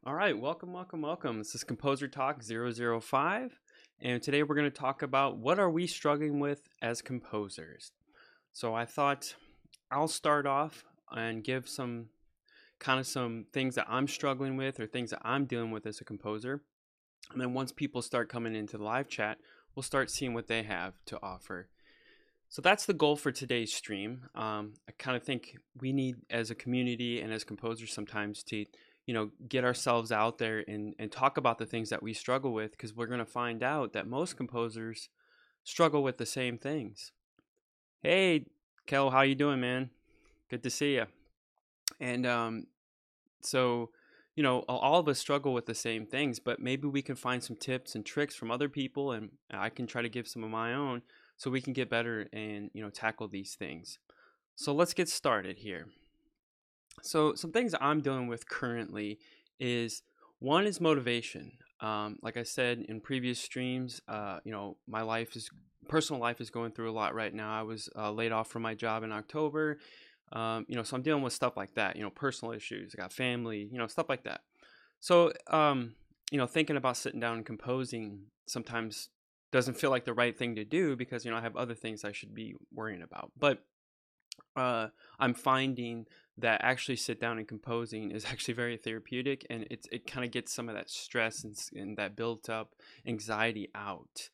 All right, welcome. This is Composer Talk 005, and today we're going to talk about what are we struggling with as composers. So I thought I'll start off and give some things that I'm struggling with or things that I'm dealing with as a composer. And then once people start coming into the live chat, we'll start seeing what they have to offer. So that's the goal for today's stream. I kind of think we need, as a community and as composers, sometimes to, get ourselves out there and talk about the things that we struggle with, because we're going to find out that most composers struggle with the same things. Hey, Kel, how you doing, man? Good to see you. And so, all of us struggle with the same things, but maybe we can find some tips and tricks from other people, and I can try to give some of my own so we can get better and, tackle these things. So let's get started here. So some things I'm dealing with currently is one is motivation. Like I said in previous streams, my personal life is going through a lot right now. I was laid off from my job in October. So I'm dealing with stuff like that, personal issues. I got family, stuff like that. So, thinking about sitting down and composing sometimes doesn't feel like the right thing to do because, I have other things I should be worrying about. But uh, I'm finding that actually sit down and composing is actually very therapeutic, and it kind of gets some of that stress and that built up anxiety out.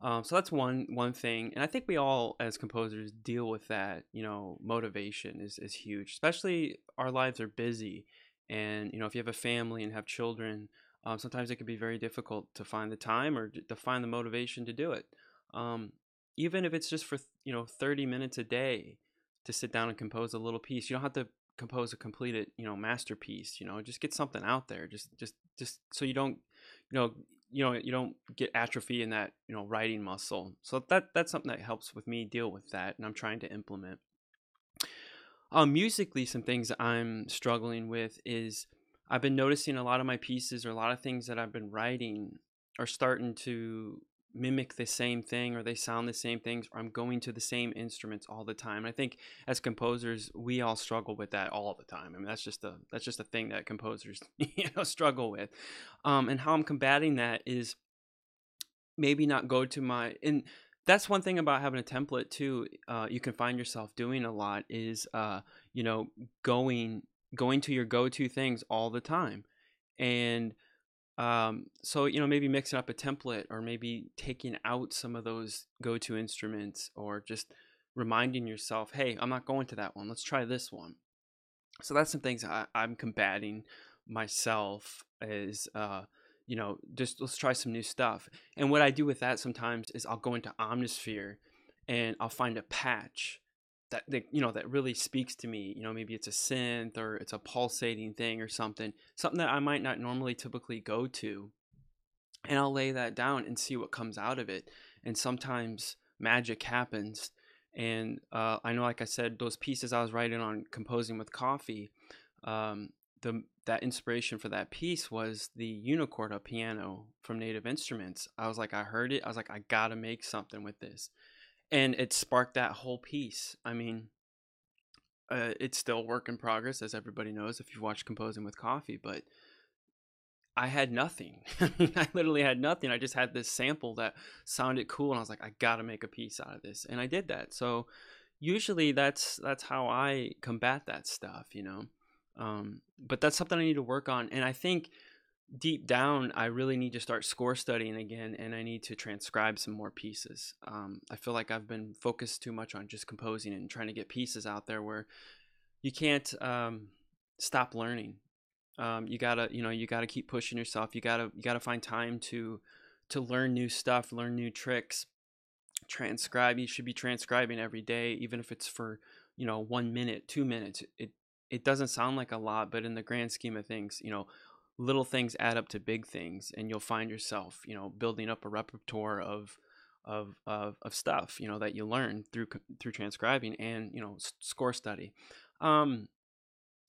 So that's one thing, and I think we all as composers deal with that. Motivation is huge, especially our lives are busy, and if you have a family and have children, sometimes it can be very difficult to find the time or to find the motivation to do it. Um, Even if it's just for 30 minutes a day to sit down and compose a little piece. You don't have to compose a completed, masterpiece. Just get something out there. Just so you don't, you don't get atrophy in that, writing muscle. So that's something that helps with me deal with that, and I'm trying to implement. Musically, some things I'm struggling with is I've been noticing a lot of my pieces or a lot of things that I've been writing are starting to mimic the same thing, or they sound the same things, or I'm going to the same instruments all the time. I think as composers, we all struggle with that all the time. I mean, that's just a thing that composers struggle with. And how I'm combating that is maybe not go to my and that's one thing about having a template too. You can find yourself doing a lot is you know going going to your go-to things all the time. And so maybe mixing up a template, or maybe taking out some of those go-to instruments, or just reminding yourself, hey, I'm not going to that one, let's try this one. So that's some things I'm combating myself is just let's try some new stuff. And what I do with that sometimes is I'll go into Omnisphere and I'll find a patch that really speaks to me. Maybe it's a synth or it's a pulsating thing or something that I might not normally typically go to, and I'll lay that down and see what comes out of it. And sometimes magic happens. And I know, like I said, those pieces I was writing on composing with coffee, that inspiration for that piece was the unicorda piano from Native Instruments. I was like, I heard it. I was like, I gotta make something with this, and it sparked that whole piece. I mean, it's still work in progress, as everybody knows if you've watched Composing with Coffee, but I had nothing. I literally had nothing. I just had this sample that sounded cool, and I was like, I gotta make a piece out of this, and I did that. So usually that's how I combat that stuff. But that's something I need to work on, and I think deep down I really need to start score studying again, and I need to transcribe some more pieces. I feel like I've been focused too much on just composing and trying to get pieces out there where you can't stop learning. You gotta keep pushing yourself. You gotta find time to learn new stuff, learn new tricks, transcribe. You should be transcribing every day, even if it's for 1 minute, 2 minutes. It doesn't sound like a lot, but in the grand scheme of things, little things add up to big things, and you'll find yourself building up a repertoire of stuff that you learn through transcribing and score study. um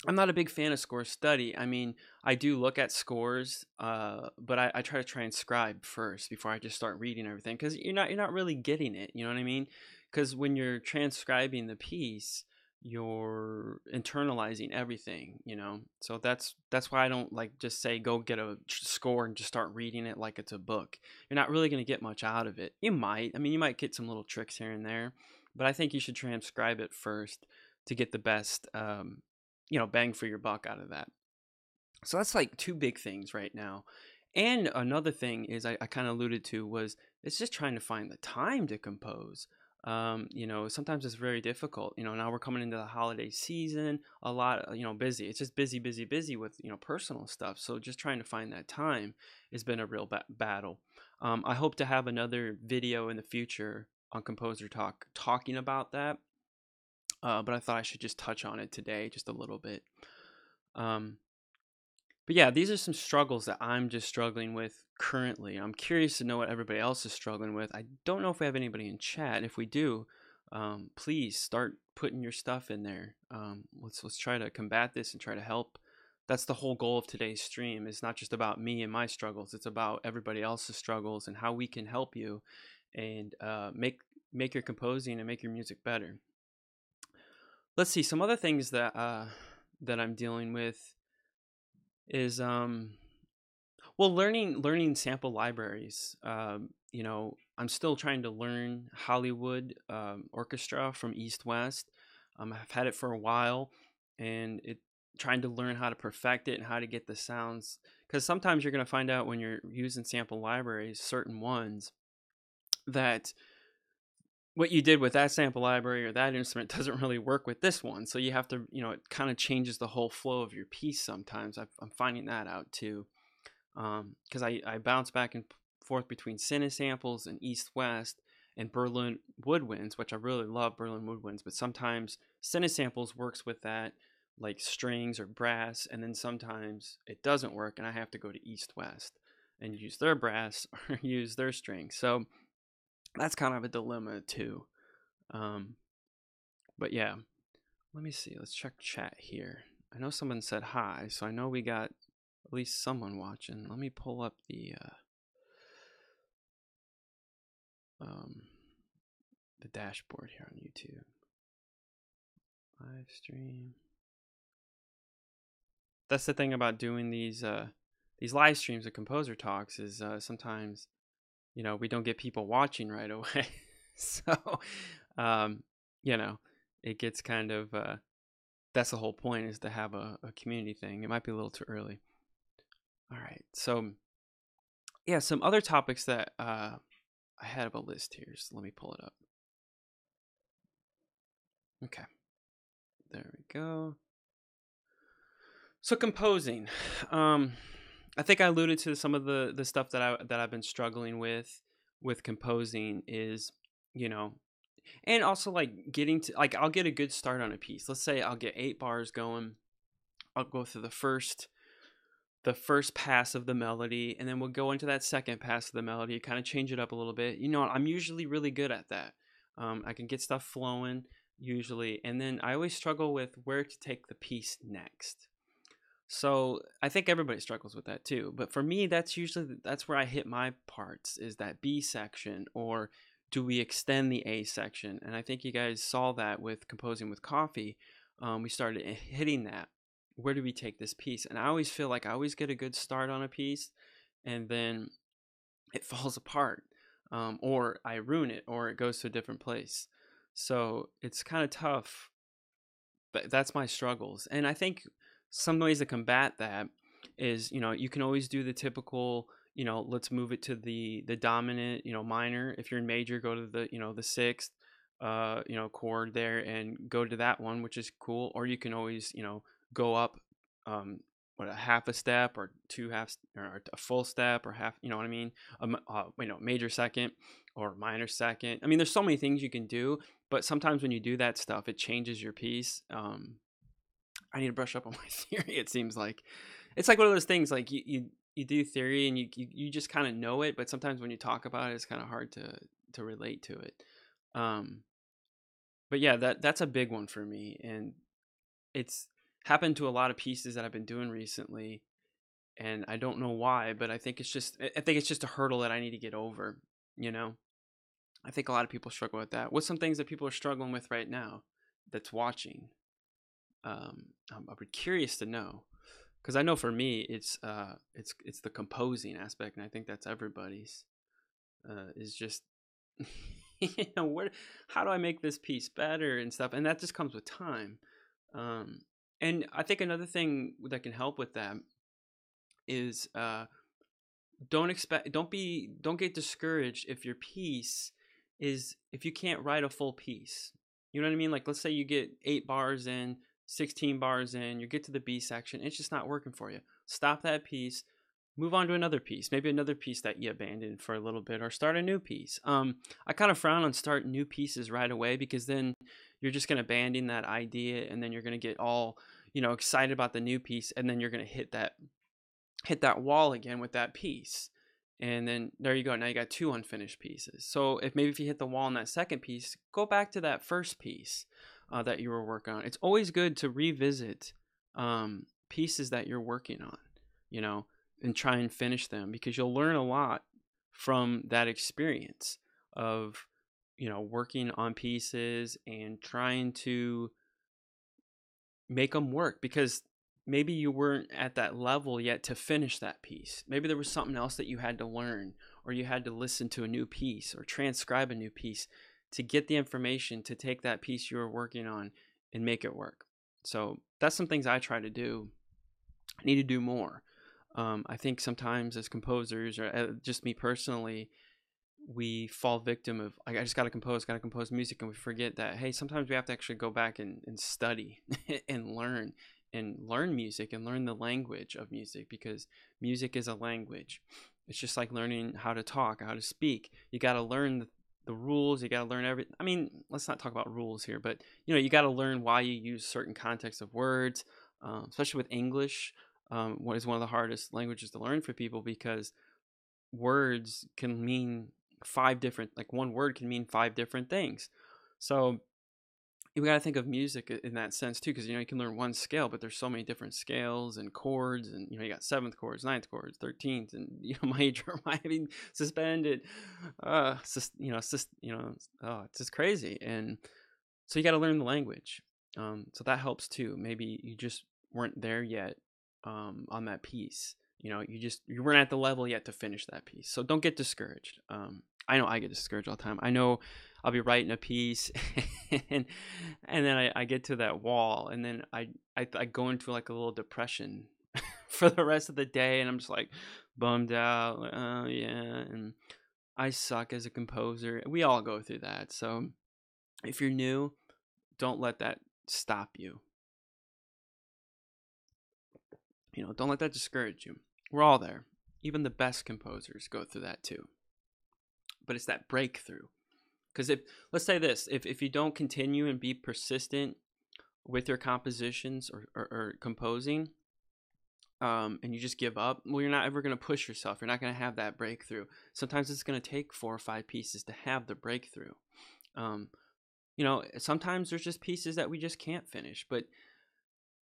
I'm not a big fan of score study. I mean, I do look at scores, but I try to transcribe first before I just start reading everything, because you're not really getting it. You know what I mean? Because when you're transcribing the piece, you're internalizing everything, you know. So that's why I don't like just say go get a score and just start reading it like it's a book. You're not really going to get much out of it. You might, I mean, you might get some little tricks here and there, but I think you should transcribe it first to get the best bang for your buck out of that. So that's like two big things right now. And another thing is I kind of alluded to was it's just trying to find the time to compose. Sometimes it's very difficult. Now we're coming into the holiday season, a lot, busy. It's just busy, busy, busy with, personal stuff. So just trying to find that time has been a real battle. I hope to have another video in the future on Composer Talk talking about that. But I thought I should just touch on it today just a little bit. But yeah, these are some struggles that I'm just struggling with currently. I'm curious to know what everybody else is struggling with. I don't know if we have anybody in chat. If we do, please start putting your stuff in there. Let's try to combat this and try to help. That's the whole goal of today's stream. It's not just about me and my struggles. It's about everybody else's struggles and how we can help you and make your composing and make your music better. Let's see some other things that I'm dealing with is learning sample libraries. I'm still trying to learn Hollywood orchestra from East West. I've had it for a while, and trying to learn how to perfect it and how to get the sounds, because sometimes you're going to find out when you're using sample libraries, certain ones, that what you did with that sample library or that instrument doesn't really work with this one. So you have to, it kind of changes the whole flow of your piece sometimes. I'm finding that out too. Because I bounce back and forth between Cinesamples and East West and Berlin woodwinds, which I really love Berlin woodwinds, but sometimes Cinesamples works with that, like strings or brass, and then sometimes it doesn't work and I have to go to East West and use their brass or use their strings. So that's kind of a dilemma too. But yeah, let me see. Let's check chat here. I know someone said hi, so I know we got at least someone watching. Let me pull up the dashboard here on YouTube. Live stream. That's the thing about doing these live streams of Composer Talks is sometimes, we don't get people watching right away. So, it gets kind of, that's the whole point, is to have a community thing. It might be a little too early. All right. So, yeah, some other topics that I had up a list here. So let me pull it up. Okay. There we go. So composing. I think I alluded to some of the stuff that I've been struggling with composing is, and also like getting to, like, I'll get a good start on a piece. Let's say I'll get 8 bars going. I'll go through the first pass of the melody, and then we'll go into that second pass of the melody, kind of change it up a little bit. I'm usually really good at that. I can get stuff flowing usually, and then I always struggle with where to take the piece next. So I think everybody struggles with that too. But for me, that's where I hit my parts, is that B section, or do we extend the A section? And I think you guys saw that with Composing with Coffee. We started hitting that. Where do we take this piece? And I always feel like I always get a good start on a piece, and then it falls apart, or I ruin it, or it goes to a different place. So it's kind of tough. But that's my struggles. And I think some ways to combat that is, you can always do the typical, let's move it to the dominant, minor. If you're in major, go to the, the sixth, chord there and go to that one, which is cool. Or you can always, go up, a half a step or two halves, or a full step or half, you know what I mean? Major second or minor second. I mean, there's so many things you can do, but sometimes when you do that stuff, it changes your piece. I need to brush up on my theory. It seems like it's like one of those things, like you do theory and you just kind of know it, but sometimes when you talk about it, it's kind of hard to relate to it. But yeah, that's a big one for me, and it's happened to a lot of pieces that I've been doing recently, and I don't know why, but I think it's just a hurdle that I need to get over. I think a lot of people struggle with that. What's some things that people are struggling with right now? that's watching? I'm curious to know, because I know for me it's the composing aspect, and I think that's everybody's. Is just what, how do I make this piece better and stuff, and that just comes with time. Um, and I think another thing that can help with that is don't get discouraged if your piece is, if you can't write a full piece. You know what I mean? Like, let's say you get 8 bars in, 16 bars in, you get to the B section, it's just not working for you. Stop that piece, move on to another piece, maybe another piece that you abandoned for a little bit, or start a new piece. I kind of frown on starting new pieces right away, because then you're just going to abandon that idea, and then you're going to get all, excited about the new piece, and then you're going to hit that wall again with that piece. And then there you go, now you got 2 unfinished pieces. So if you hit the wall on that second piece, go back to that first piece that you were working on. It's always good to revisit pieces that you're working on, and try and finish them, because you'll learn a lot from that experience of working on pieces and trying to make them work, because maybe you weren't at that level yet to finish that piece. Maybe there was something else that you had to learn, or you had to listen to a new piece or transcribe a new piece to get the information to take that piece you were working on and make it work. So that's some things I try to do. I need to do more. I think sometimes as composers, or just me personally, we fall victim of, like, I just got to compose music, and we forget that, hey, sometimes we have to actually go back and study and learn music and learn the language of music, because music is a language. It's just like learning how to talk, how to speak. You got to learn the rules. You got to learn everything. I mean, let's not talk about rules here, but you got to learn why you use certain contexts of words, especially with English. What is one of the hardest languages to learn for people, because words can mean 5 different, like one word can mean 5 different things. So we got to think of music in that sense too, because you can learn one scale, but there's so many different scales and chords, and you got 7th chords, 9th chords, 13th, and major, minor, suspended, oh, it's just crazy. And so you got to learn the language. So that helps too. Maybe you just weren't there yet on that piece. You weren't at the level yet to finish that piece. So don't get discouraged. I know I get discouraged all the time. I know I'll be writing a piece and then I get to that wall, and then I go into like a little depression for the rest of the day, and I'm just like bummed out. Like, oh yeah, and I suck as a composer. We all go through that. So if you're new, don't let that stop you. Don't let that discourage you. We're all there. Even the best composers go through that too. But it's that breakthrough. Because let's say this, if you don't continue and be persistent with your compositions or composing, and you just give up, well, you're not ever going to push yourself. You're not going to have that breakthrough. Sometimes it's going to take 4 or 5 pieces to have the breakthrough. Sometimes there's just pieces that we just can't finish, but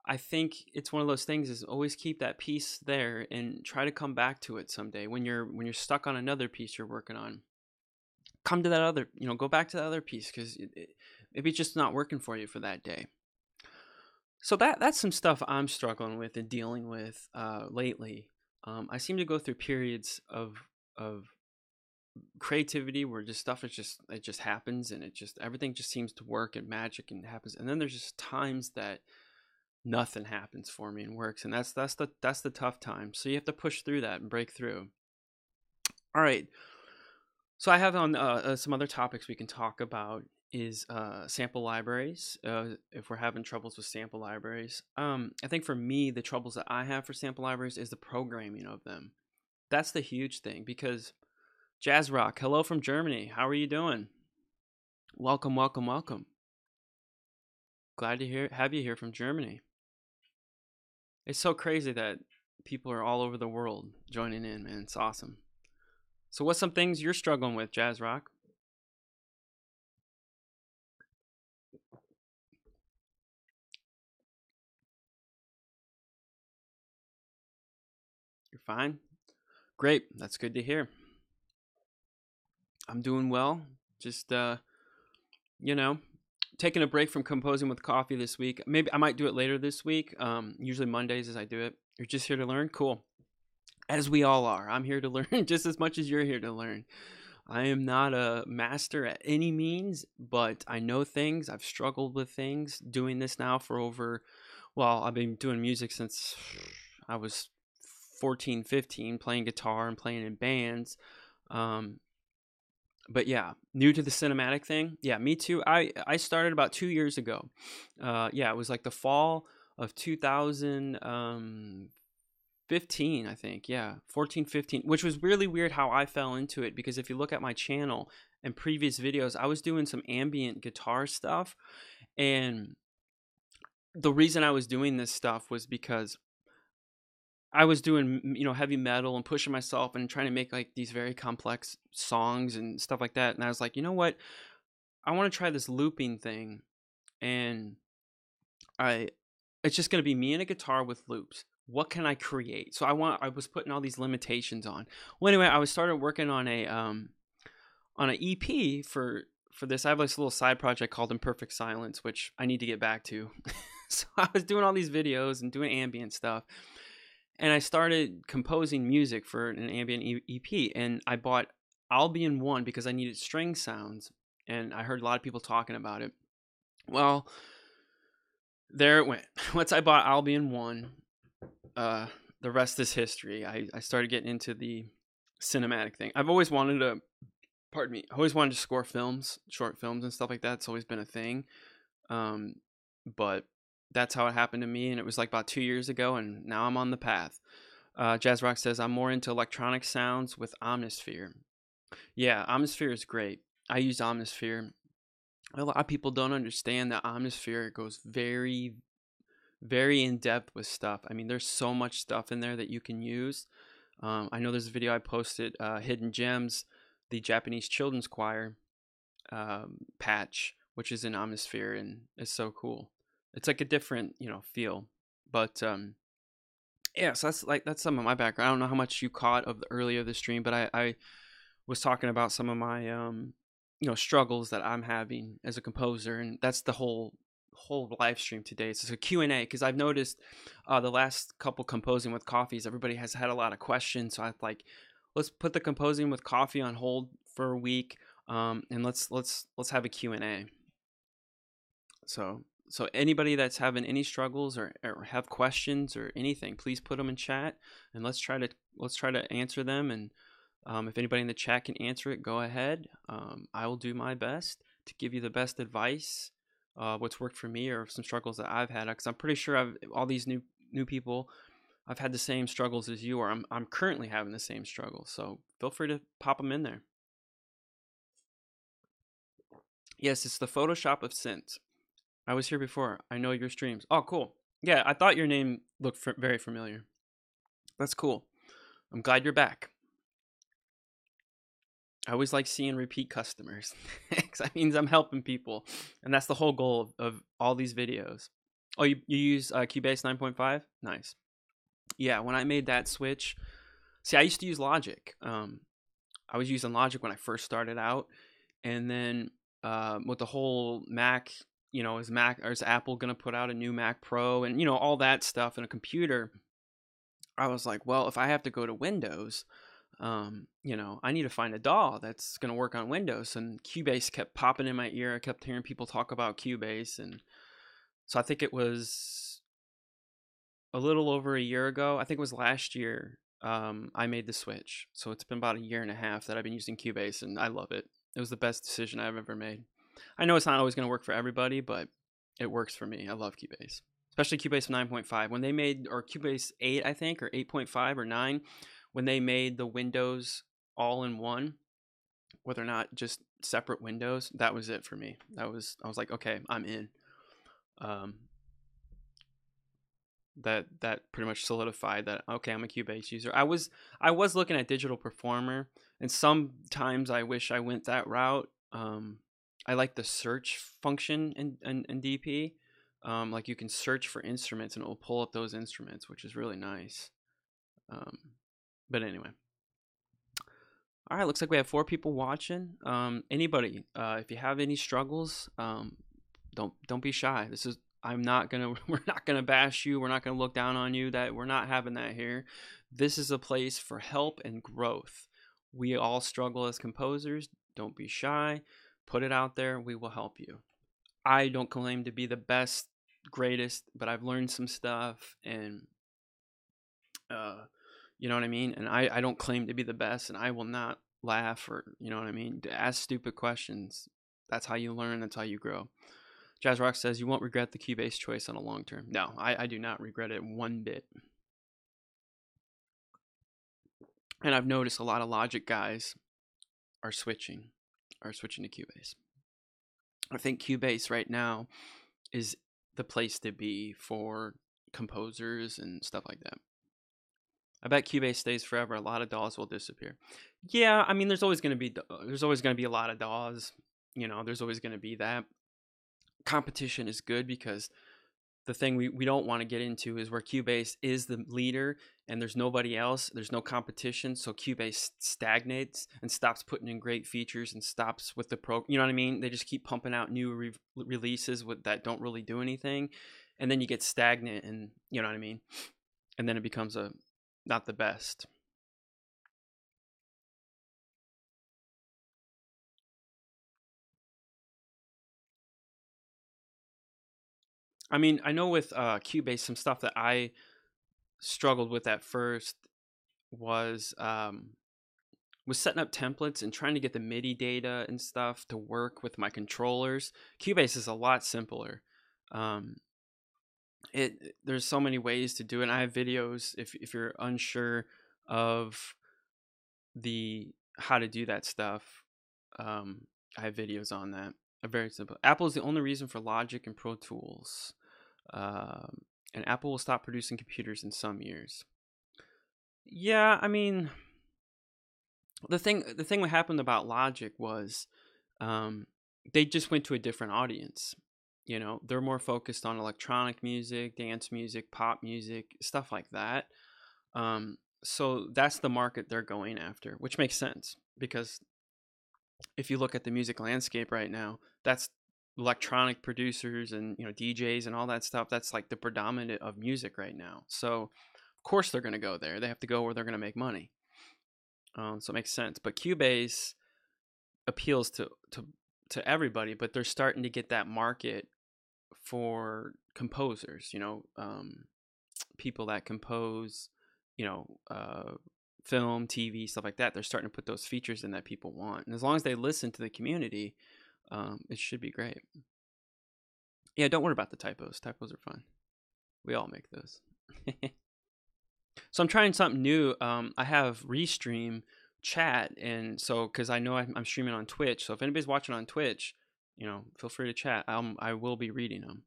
I think it's one of those things, is always keep that piece there and try to come back to it someday. When you're stuck on another piece you're working on, come to that other, go back to that other piece, because maybe it's just not working for you for that day. So that's some stuff I'm struggling with and dealing with lately. I seem to go through periods of creativity where just stuff it just happens, and everything just seems to work, and magic and happens. And then there's just times that nothing happens for me and works, and that's the tough time. So you have to push through that and break through. All right. So I have on some other topics we can talk about is sample libraries. If we're having troubles with sample libraries, I think for me the troubles that I have for sample libraries is the programming of them. That's the huge thing, because Jazz Rock, hello from Germany. How are you doing? Welcome, welcome, welcome. Glad to have you here from Germany. It's so crazy that people are all over the world joining in, man. It's awesome. So what's some things you're struggling with, Jazz Rock? You're fine? Great. That's good to hear. I'm doing well. Just, taking a break from composing with coffee this week. Maybe I might do it later this week. Usually Mondays as I do it. You're just here to learn? Cool. As we all are. I'm here to learn just as much as you're here to learn. I am not a master at any means, but I know things. I've struggled with things doing this now for I've been doing music since I was 14, 15, playing guitar and playing in bands. But yeah, new to the cinematic thing. Yeah, me too. I started about 2 years ago. Yeah, it was like the fall of 2015, I think. Yeah, 14, 15, which was really weird how I fell into it, because if you look at my channel and previous videos, I was doing some ambient guitar stuff. And the reason I was doing this stuff was because I was doing, heavy metal and pushing myself and trying to make like these very complex songs and stuff like that. And I was like, you know what? I want to try this looping thing. And it's just going to be me and a guitar with loops. What can I create? So I was putting all these limitations on. Well, anyway, I was started working on an EP for this. I have this little side project called Imperfect Silence, which I need to get back to. So I was doing all these videos and doing ambient stuff. And I started composing music for an ambient EP, and I bought Albion 1 because I needed string sounds, and I heard a lot of people talking about it. Well, there it went. Once I bought Albion 1, the rest is history. I started getting into the cinematic thing. I've always wanted to, I always wanted to score films, short films and stuff like that. It's always been a thing. But that's how it happened to me, and it was like about 2 years ago, and now I'm on the path. Jazz Rock says, I'm more into electronic sounds with Omnisphere. Yeah, Omnisphere is great. I use Omnisphere. A lot of people don't understand that Omnisphere goes very, very in-depth with stuff. I mean, there's so much stuff in there that you can use. I know there's a video I posted, Hidden Gems, the Japanese children's choir patch, which is in Omnisphere, and it's so cool. It's like a different, feel. But yeah, so that's some of my background. I don't know how much you caught of the earlier of the stream, but I was talking about some of my struggles that I'm having as a composer, and that's the whole live stream today. It's a Q&A, because I've noticed the last couple composing with coffees, everybody has had a lot of questions. So I like, let's put the composing with coffee on hold for a week, and let's have a Q&A. So anybody that's having any struggles or have questions or anything, please put them in chat, and let's try to answer them. And if anybody in the chat can answer it, go ahead. I will do my best to give you the best advice, what's worked for me, or some struggles that I've had, because I'm pretty sure all these new people, I've had the same struggles as you, or I'm currently having the same struggles. So feel free to pop them in there. Yes, it's the Photoshop of synths. I was here before. I know your streams. Oh, cool. Yeah, I thought your name looked very familiar. That's cool. I'm glad you're back. I always like seeing repeat customers, because that means I'm helping people, and that's the whole goal of all these videos. Oh, you use Cubase 9.5? Nice. Yeah, when I made that switch, see, I used to use Logic. I was using Logic when I first started out, and then with the whole Mac, is Apple going to put out a new Mac Pro, and all that stuff in a computer, I was like, well, if I have to go to Windows, I need to find a DAW that's going to work on Windows. And Cubase kept popping in my ear. I kept hearing people talk about Cubase, and so I think it was a little over a year ago. I think it was last year. I made the switch. So it's been about a year and a half that I've been using Cubase, and I love it. It was the best decision I've ever made. I know it's not always going to work for everybody, but it works for me. I love Cubase, especially Cubase 9.5. When they made, or Cubase 8, I think, or 8.5 or 9, when they made the windows all in one, whether or not just separate windows, that was it for me. I was like, okay, I'm in. That pretty much solidified that, okay, I'm a Cubase user. I was looking at Digital Performer, and sometimes I wish I went that route. I like the search function in DP. Like you can search for instruments and it will pull up those instruments, which is really nice. But anyway. All right, looks like we have 4 people watching. Anybody, if you have any struggles, Don't be shy. This is I'm not gonna we're not gonna bash you. We're not gonna look down on you. That we're not having that here. This is a place for help and growth. We all struggle as composers. Don't be shy. Put it out there. We will help you. I don't claim to be the best, greatest, but I've learned some stuff, and uh, you know what I mean. And I don't claim to be the best, and I will not laugh or you know what I mean. To ask stupid questions. That's how you learn. That's how you grow. Jazz Rock says you won't regret the Cubase choice on a long term. No, I do not regret it one bit. And I've noticed a lot of Logic guys are switching to Cubase. I think Cubase right now is the place to be for composers and stuff like that. I bet Cubase stays forever. A lot of DAWs will disappear. Yeah, I mean, there's always going to be a lot of DAWs. You know, there's always going to be that. Competition is good because the thing we don't want to get into is where Cubase is the leader and there's nobody else. There's no competition. So Cubase stagnates and stops putting in great features and stops with the you know what I mean? They just keep pumping out new releases that don't really do anything. And then you get stagnant and you know what I mean? And then it becomes not the best. I mean, I know with Cubase, some stuff that I struggled with at first was setting up templates and trying to get the MIDI data and stuff to work with my controllers. Cubase is a lot simpler. There's so many ways to do it. And I have videos if you're unsure of how to do that stuff. I have videos on that. Very simple. Apple is the only reason for Logic and Pro Tools. And Apple will stop producing computers in some years. Yeah, I mean, the thing that happened about Logic was they just went to a different audience. You know, they're more focused on electronic music, dance music, pop music, stuff like that. So that's the market they're going after, which makes sense because if you look at the music landscape right now, that's electronic producers and DJs and all that stuff. That's like the predominant of music right now. So of course they're going to go there. They have to go where they're going to make money. So it makes sense. But Cubase appeals to everybody, but they're starting to get that market for composers. People that compose, film, TV, stuff like that. They're starting to put those features in that people want, and as long as they listen to the community, it should be great. Yeah, don't worry about the typos. Typos are fun. We all make those. So I'm trying something new. I have Restream chat, and so because I know I'm streaming on Twitch, so if anybody's watching on Twitch, feel free to chat. I will be reading them,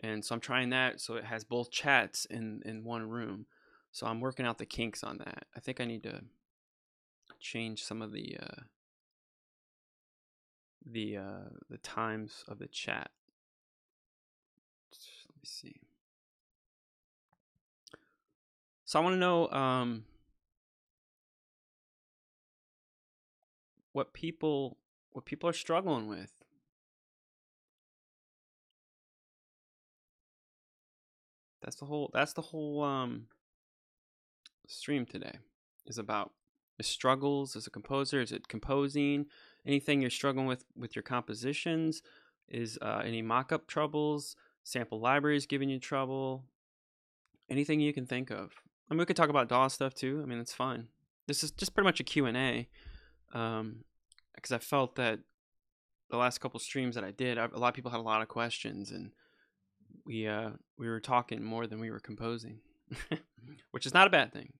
and so I'm trying that. So it has both chats in one room. So I'm working out the kinks on that. I think I need to change some of the times of the chat. Let me see. So I want to know what people are struggling with. That's the whole stream today is about. The struggles as a composer. Is it composing? Anything you're struggling with your compositions? Is any mock-up troubles? Sample libraries giving you trouble? Anything you can think of. I mean, we could talk about DAW stuff too. I mean, it's fine. This is just pretty much a Q&A, because I felt that the last couple streams that I did, a lot of people had a lot of questions, and we were talking more than we were composing, which is not a bad thing.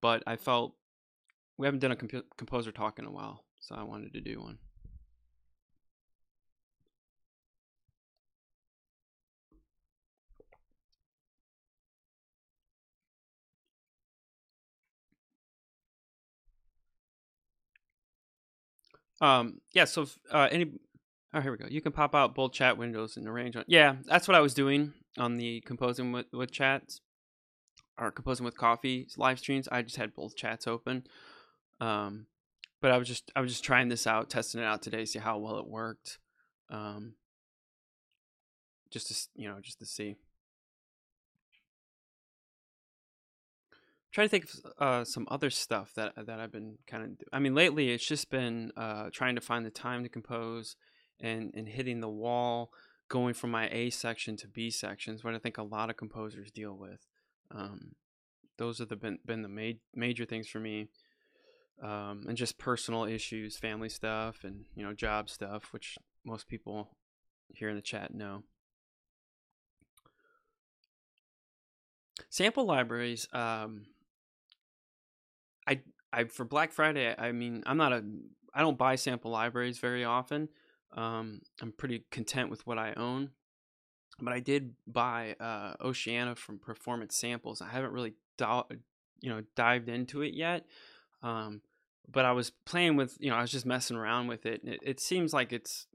But I felt we haven't done a composer talk in a while, so I wanted to do one. Yeah, so if, here we go. You can pop out both chat windows and arrange on. Yeah, that's what I was doing on the composing with chats or composing with coffee live streams. I just had both chats open. But I was just trying this out, testing it out today, see how well it worked. just to just to see. Try to think of some other stuff that I've been kind of. I mean, lately it's just been trying to find the time to compose and hitting the wall, going from my A section to B sections, what I think a lot of composers deal with. Um, those have been the major things for me, and just personal issues, family stuff, and job stuff, which most people here in the chat know. Sample libraries. I for Black Friday, I mean, I don't buy sample libraries very often. I'm pretty content with what I own, but I did buy Oceania from Performance Samples. I haven't really dived into it yet. But I was playing with, I was just messing around with it. It seems like it's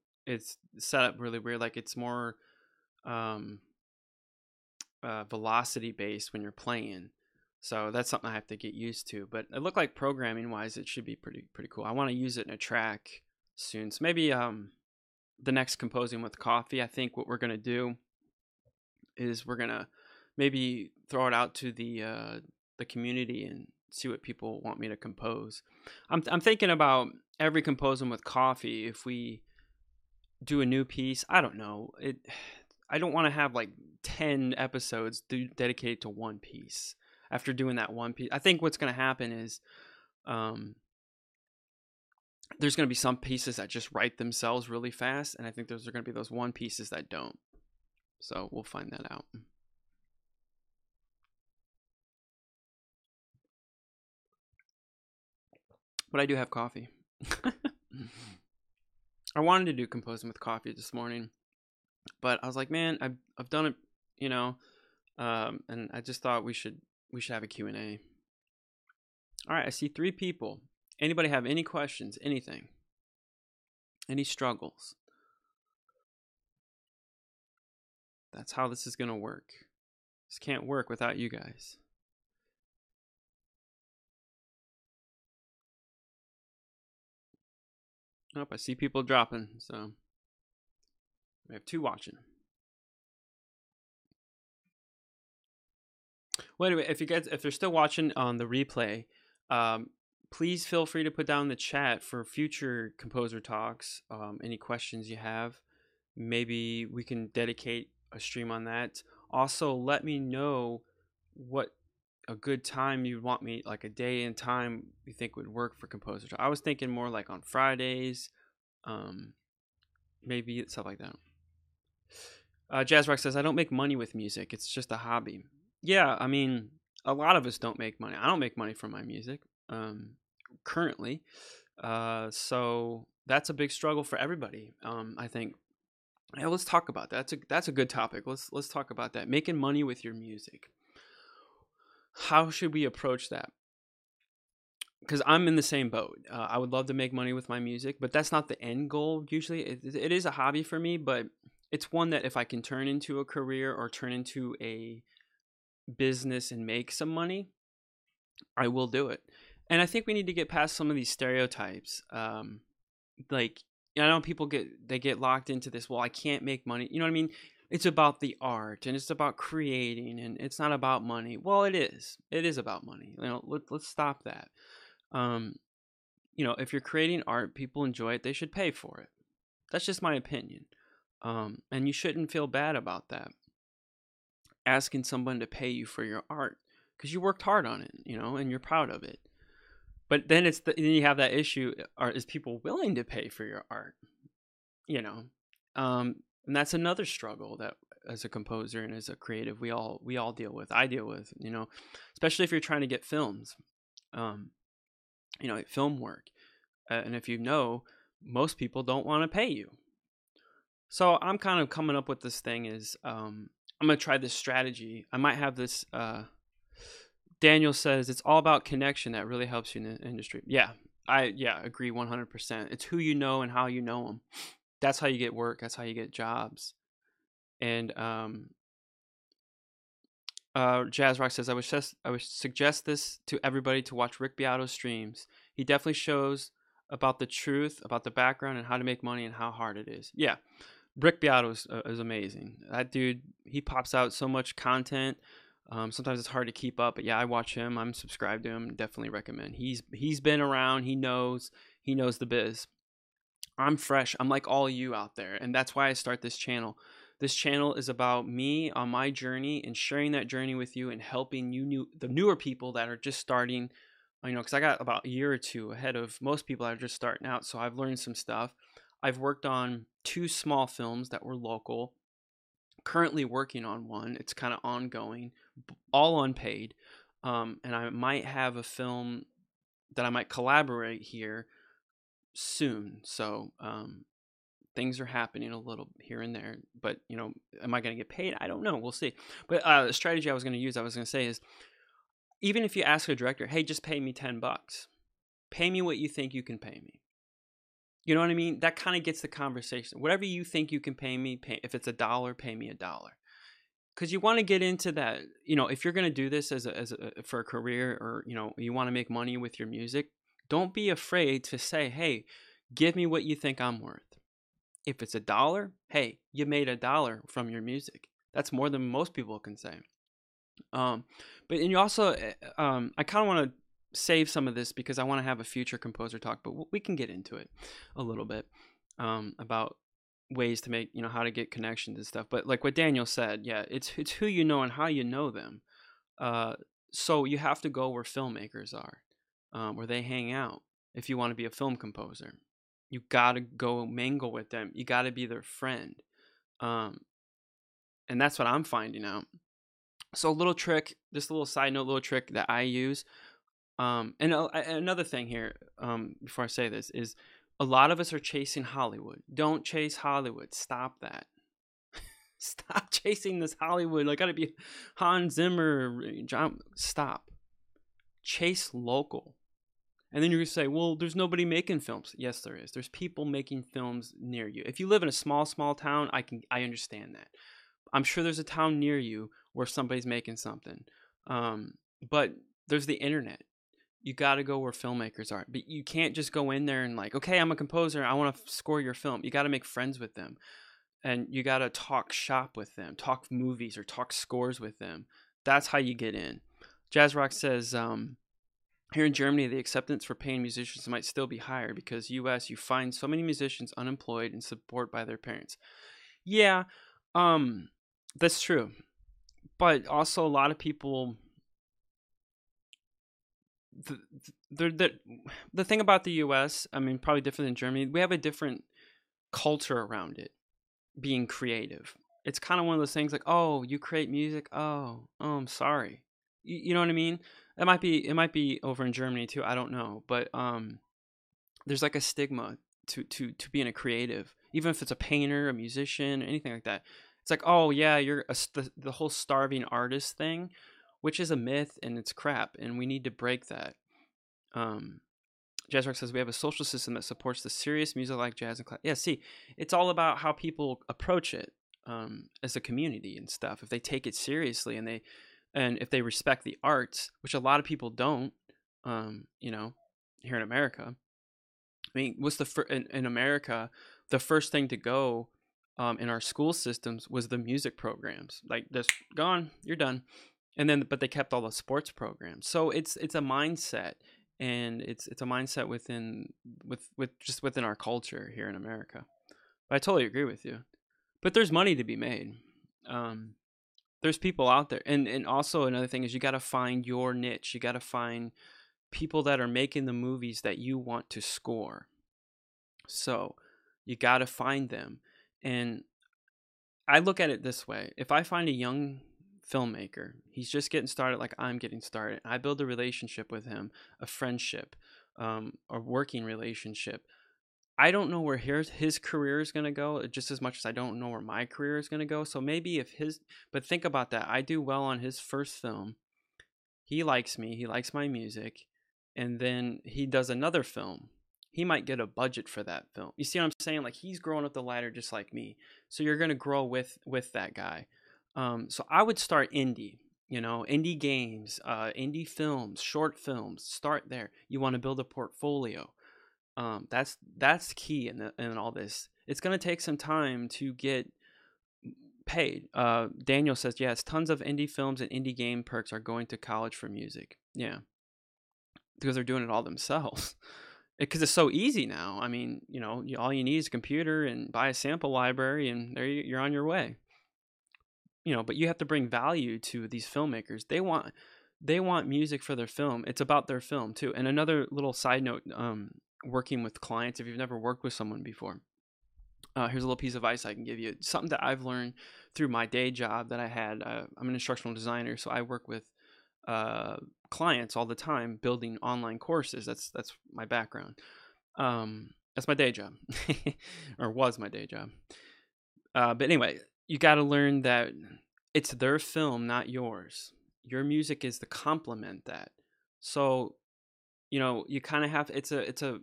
set up really weird, like it's more velocity based when you're playing. So that's something I have to get used to. But it looked like programming wise, it should be pretty cool. I want to use it in a track soon. So maybe the next Composing with Coffee, I think what we're gonna do is we're gonna maybe throw it out to the community and see what people want me to compose. I'm thinking about every Composing with Coffee. If we do a new piece, I don't know. I don't want to have like 10 episodes dedicated to one piece. After doing that one piece, I think what's going to happen is there's going to be some pieces that just write themselves really fast, and I think those are going to be those one pieces that don't. So we'll find that out. But I do have coffee. I wanted to do Composing with Coffee this morning, but I was like, man, I've done it, and I just thought we should have a Q&A. All right, I see 3 people. Anybody have any questions, anything? Any struggles? That's how this is going to work. This can't work without you guys. Oh, I see people dropping, so we have 2 watching. Well, anyway, if they're still watching on the replay, please feel free to put down in the chat for future composer talks. Any questions you have, maybe we can dedicate a stream on that. Also, let me know what a good time you want me, like a day and time you think would work for composer talk. I was thinking more like on Fridays, maybe stuff like that. Jazz Rock says, I don't make money with music. It's just a hobby. Yeah, I mean, a lot of us don't make money. I don't make money from my music currently. So that's a big struggle for everybody. I think. Yeah, let's talk about that. That's a good topic. Let's talk about that. Making money with your music. How should we approach that? Because I'm in the same boat. I would love to make money with my music, but that's not the end goal. Usually, it is a hobby for me, but it's one that if I can turn into a career or turn into a business and make some money, I will do it. And I think we need to get past some of these stereotypes. Like, I know people get locked into this. Well, I can't make money. You know what I mean? It's about the art and it's about creating, and it's not about money. Well, it is. It is about money. Let's stop that. If you're creating art, people enjoy it. They should pay for it. That's just my opinion. And you shouldn't feel bad about that. Asking someone to pay you for your art because you worked hard on it, and you're proud of it. But then then you have that issue: is people willing to pay for your art? And that's another struggle that, as a composer and as a creative, we all deal with. I deal with, especially if you're trying to get films, film work, and if most people don't want to pay you. So I'm kind of coming up with this thing is I'm gonna try this strategy. I might have this. Daniel says it's all about connection that really helps you in the industry. Yeah, I agree 100%. It's who you know and how you know them. That's how you get work. That's how you get jobs. And Jazz Rock says I would suggest this to everybody to watch Rick Beato's streams. He definitely shows about the truth, about the background, and how to make money and how hard it is. Yeah, Rick Beato is amazing. That dude, he pops out so much content. Sometimes it's hard to keep up, but yeah, I watch him. I'm subscribed to him. Definitely recommend. He's been around. He knows the biz. I'm fresh. I'm like all you out there, and that's why I start this channel. This channel is about me on my journey and sharing that journey with you and helping the newer people that are just starting. Because I got about a year or two ahead of most people that are just starting out. So I've learned some stuff. I've worked on 2 small films that were local. Currently working on one. It's kind of ongoing, all unpaid. And I might have a film that I might collaborate here soon. So things are happening a little here and there. But am I going to get paid? I don't know. We'll see. But the strategy I was going to say is, even if you ask a director, hey, just pay me $10, pay me what you think you can pay me. You know what I mean? That kind of gets the conversation. Whatever you think you can pay me, if it's $1, pay me $1. Because you want to get into that. If you're going to do this for a career, or you want to make money with your music, don't be afraid to say, hey, give me what you think I'm worth. If it's $1, hey, you made $1 from your music. That's more than most people can say. But you also, I kind of want to save some of this because I want to have a future composer talk, but we can get into it a little bit, about ways to make, how to get connections and stuff. But like what Daniel said, yeah, it's who you know and how you know them. So you have to go where filmmakers are, where they hang out. If you want to be a film composer, you got to go mingle with them. You got to be their friend. And that's what I'm finding out. So a little trick, just a little side note, little trick that I use. And another thing here, before I say this, is a lot of us are chasing Hollywood. Don't chase Hollywood. Stop that. Stop chasing this Hollywood. I gotta be Hans Zimmer, John. Stop. Chase local. And then you're gonna say, well, there's nobody making films. Yes, there is. There's people making films near you. If you live in a small town, I understand that. I'm sure there's a town near you where somebody's making something. But there's the internet. You got to go where filmmakers are. But you can't just go in there and okay, I'm a composer, I want to score your film. You got to make friends with them. And you got to talk shop with them, talk movies or talk scores with them. That's how you get in. Jazz Rock says, here in Germany, the acceptance for paying musicians might still be higher because U.S., you find so many musicians unemployed and supported by their parents. Yeah, that's true. But also a lot of people, the thing about the U.S., probably different than Germany, we have a different culture around it, being creative. It's kind of one of those things like, oh, you create music? Oh, I'm sorry. You know what I mean? It might be over in Germany too. I don't know. But there's a stigma to being a creative, even if it's a painter, a musician, anything like that. It's like, oh yeah, you're the whole starving artist thing, which is a myth and it's crap, and we need to break that. Jazz Rock says we have a social system that supports the serious music like jazz and class. Yeah, see, it's all about how people approach it, as a community and stuff. If they take it seriously and if they respect the arts, which a lot of people don't, here in America. What's in America, the first thing to go, in our school systems was the music programs. Just gone, you're done. And then, but they kept all the sports programs. So it's a mindset, and it's a mindset within our culture here in America. But I totally agree with you. But there's money to be made. There's people out there, and also another thing is you got to find your niche. You got to find people that are making the movies that you want to score. So you got to find them. And I look at it this way. If I find a young filmmaker, he's just getting started like I'm getting started, I build a relationship with him, a friendship, a working relationship. I don't know where his career is going to go just as much as I don't know where my career is going to go. So maybe but think about that. I do well on his first film. He likes me. He likes my music. And then he does another film. He might get a budget for that film. You see what I'm saying? He's growing up the ladder just like me. So you're going to grow with that guy. So I would start indie, indie games, indie films, short films. Start there. You want to build a portfolio. That's key in all this. it's going to take some time to get paid. Daniel says, yes, tons of indie films and indie game perks are going to college for music. Yeah, because they're doing it all themselves. Because it's so easy now. I mean, all you need is a computer and buy a sample library, and there you're on your way. But you have to bring value to these filmmakers. They want music for their film. It's about their film too. And another little side note, working with clients, if you've never worked with someone before, here's a little piece of advice I can give you. Something that I've learned through my day job that I had. I'm an instructional designer, so I work with clients all the time building online courses. That's my background. That's my day job, or was my day job. But anyway, you got to learn that it's their film, not yours. Your music is to complement that. So, you kind of have, it's a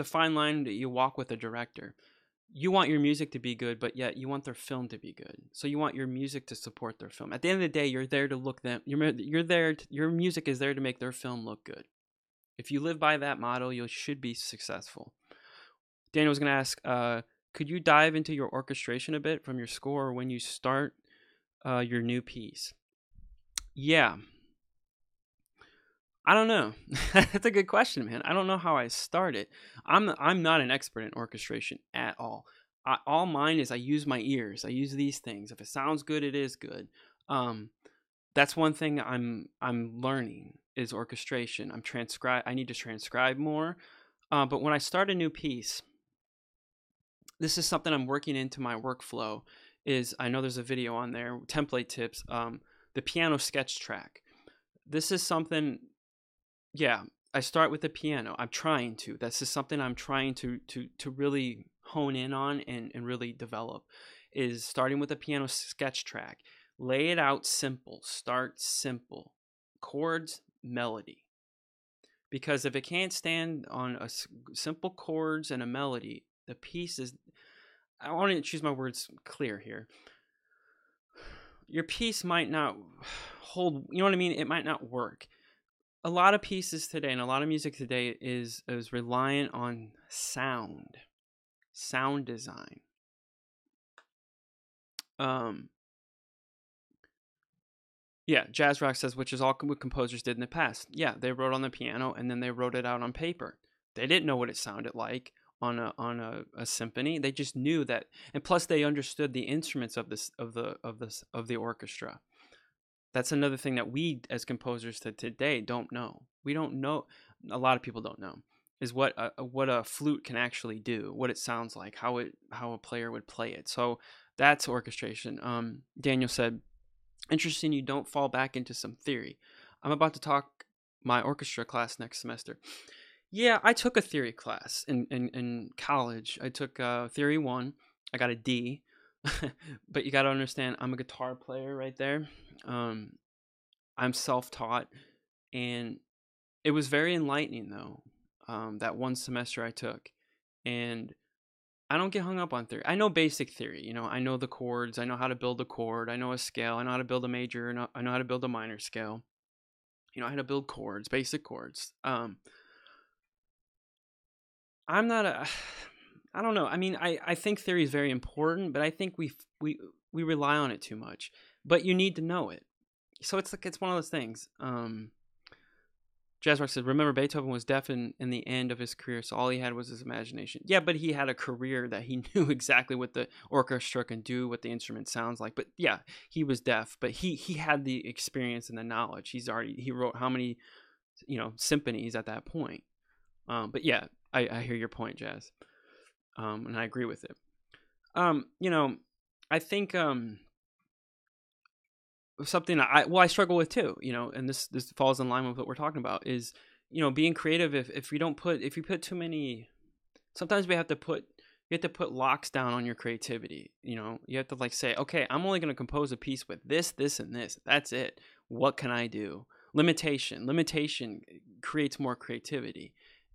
fine line that you walk with a director. You want your music to be good, but yet you want their film to be good. So you want your music to support their film. At the end of the day, you're there to look them. You're there. Your music is there to make their film look good. If you live by that motto, you should be successful. Daniel was going to ask, could you dive into your orchestration a bit from your score when you start your new piece? Yeah. I don't know. That's a good question, man. I don't know how I started. I'm not an expert in orchestration at all. All mine is I use my ears. I use these things. If it sounds good, it is good. That's one thing I'm learning is orchestration. I need to transcribe more. But when I start a new piece, this is something I'm working into my workflow. I know there's a video on there, template tips, the piano sketch track. This is something, yeah, I start with the piano. I'm trying to. This is something I'm trying to really hone in on and really develop, is starting with a piano sketch track. Lay it out simple. Start simple. Chords, melody. Because if it can't stand on a simple chords and a melody, the piece is, I want to choose my words clear here. Your piece might not hold, you know what I mean? It might not work. A lot of pieces today and a lot of music today is reliant on sound design. Yeah, Jazz Rock says, which is all what composers did in the past. Yeah, they wrote on the piano and then they wrote it out on paper. They didn't know what it sounded like on a symphony. They just knew that, and plus they understood the instruments of the orchestra. That's another thing that we as composers today don't know. We don't know. A lot of people don't know is what a flute can actually do, what it sounds like, how a player would play it. So that's orchestration. Daniel said, interesting you don't fall back into some theory. I'm about to talk my orchestra class next semester. Yeah, I took a theory class in college. I took Theory 1. I got a D. But you got to understand, I'm a guitar player right there. I'm self-taught. And it was very enlightening, though, that one semester I took. And I don't get hung up on theory. I know basic theory. I know the chords. I know how to build a chord. I know a scale. I know how to build a major. And I know how to build a minor scale. I know how to build chords, basic chords. I'm not I don't know. I mean, I think theory is very important, but I think we rely on it too much. But you need to know it. So it's one of those things. Jazz Rock said, remember Beethoven was deaf in the end of his career, so all he had was his imagination. Yeah, but he had a career that he knew exactly what the orchestra can do, what the instrument sounds like. But yeah, he was deaf, but he had the experience and the knowledge. He wrote how many, symphonies at that point. But yeah, I hear your point, Jazz. And I agree with it. I think something I struggle with too, and this falls in line with what we're talking about is, being creative. If you put too many, sometimes you have to put locks down on your creativity. You have to say, okay, I'm only going to compose a piece with this, and this. That's it. What can I do? Limitation creates more creativity.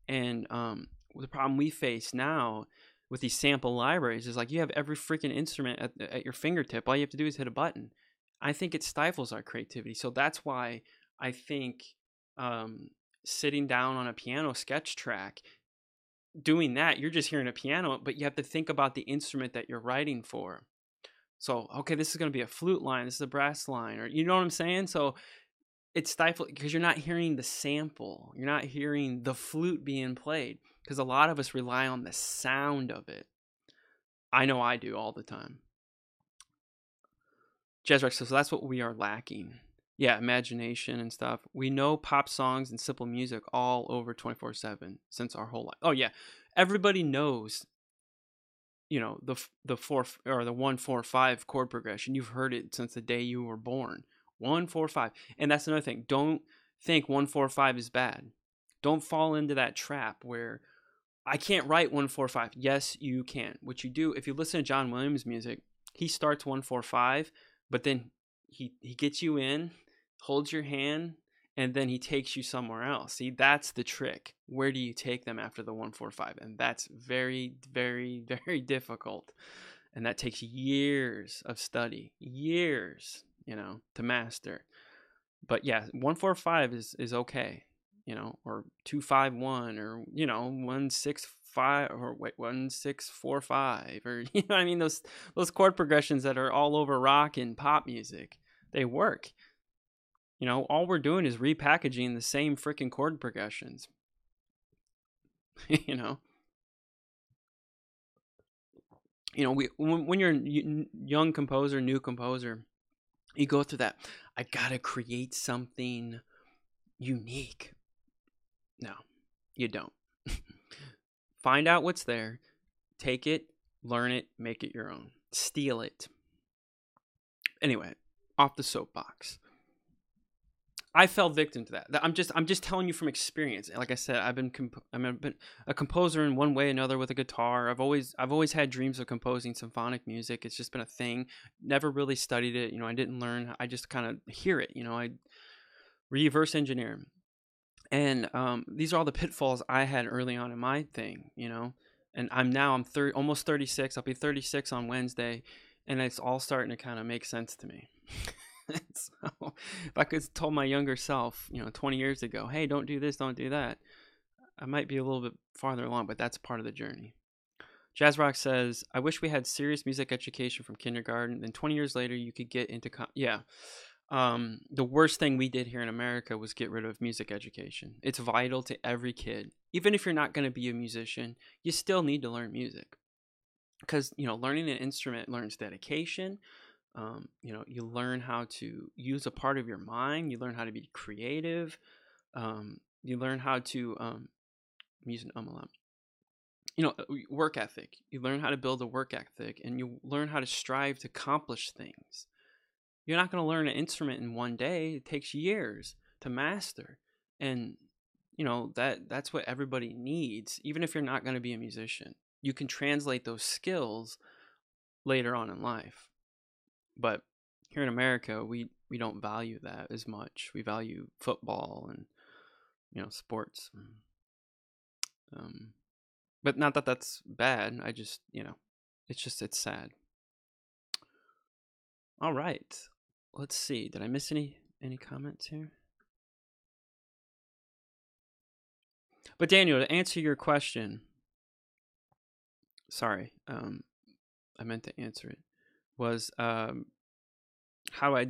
And the problem we face now with these sample libraries is you have every freaking instrument at your fingertip. All you have to do is hit a button. I think it stifles our creativity. So that's why I think sitting down on a piano sketch track doing that, you're just hearing a piano, but you have to think about the instrument that you're writing for. So, okay, this is going to be a flute line, this is a brass line, or you know what I'm saying? So it's stifled because you're not hearing the sample. You're not hearing the flute being played because a lot of us rely on the sound of it. I know I do all the time. Jazz Rock says, so that's what we are lacking. Yeah, imagination and stuff. We know pop songs and simple music all over 24/7 since our whole life. Oh yeah, everybody knows, you know, the 4 or the 1-4-5 chord progression. You've heard it since the day you were born. 1-4-5. And that's another thing. Don't think 1-4-5 is bad. Don't fall into that trap where I can't write 1-4-5. Yes, you can. What you do, if you listen to John Williams music, he starts 1-4-5, but then he gets you in, holds your hand, and then he takes you somewhere else. See, that's the trick. Where do you take them after the 1-4-5? And that's very, very, very difficult. And that takes years of study, years, you know, to master. But yeah, 1-4-5 is okay, you know, or 2-5-1, or you know, 1-6-5, or wait, 1-6-4-5, or you know what I mean, those chord progressions that are all over rock and pop music, they work. You know, all we're doing is repackaging the same freaking chord progressions. you know. You know, when you're a young composer, new composer, you go through that. I gotta create something unique. No, you don't. Find out what's there, take it, learn it, make it your own, steal it. Anyway, off the soapbox. I fell victim to that. I'm just telling you from experience. Like I said, I've been a composer in one way or another with a guitar. I've always had dreams of composing symphonic music. It's just been a thing. Never really studied it. You know, I didn't learn. I just kind of hear it. You know, I reverse engineer. And these are all the pitfalls I had early on in my thing. You know, and I'm almost 36. I'll be 36 on Wednesday, and it's all starting to kind of make sense to me. So if I could have told my younger self, you know, 20 years ago, hey, don't do this, don't do that, I might be a little bit farther along, but that's part of the journey. Jazz Rock says, I wish we had serious music education from kindergarten. Then 20 years later, you could get into, the worst thing we did here in America was get rid of music education. It's vital to every kid. Even if you're not going to be a musician, you still need to learn music. Because, you know, learning an instrument learns dedication. You know, you learn how to use a part of your mind. You learn how to be creative. You learn how to, I'm using a lot. You know, work ethic. You learn how to build a work ethic, and you learn how to strive to accomplish things. You're not going to learn an instrument in one day. It takes years to master. And, you know, that's what everybody needs, even if you're not going to be a musician. You can translate those skills later on in life. But here in America, we don't value that as much. We value football and, you know, sports. But not that that's bad. I just, you know, it's sad. All right. Let's see. Did I miss any comments here? But Daniel, to answer your question, sorry, I meant to answer it, was how I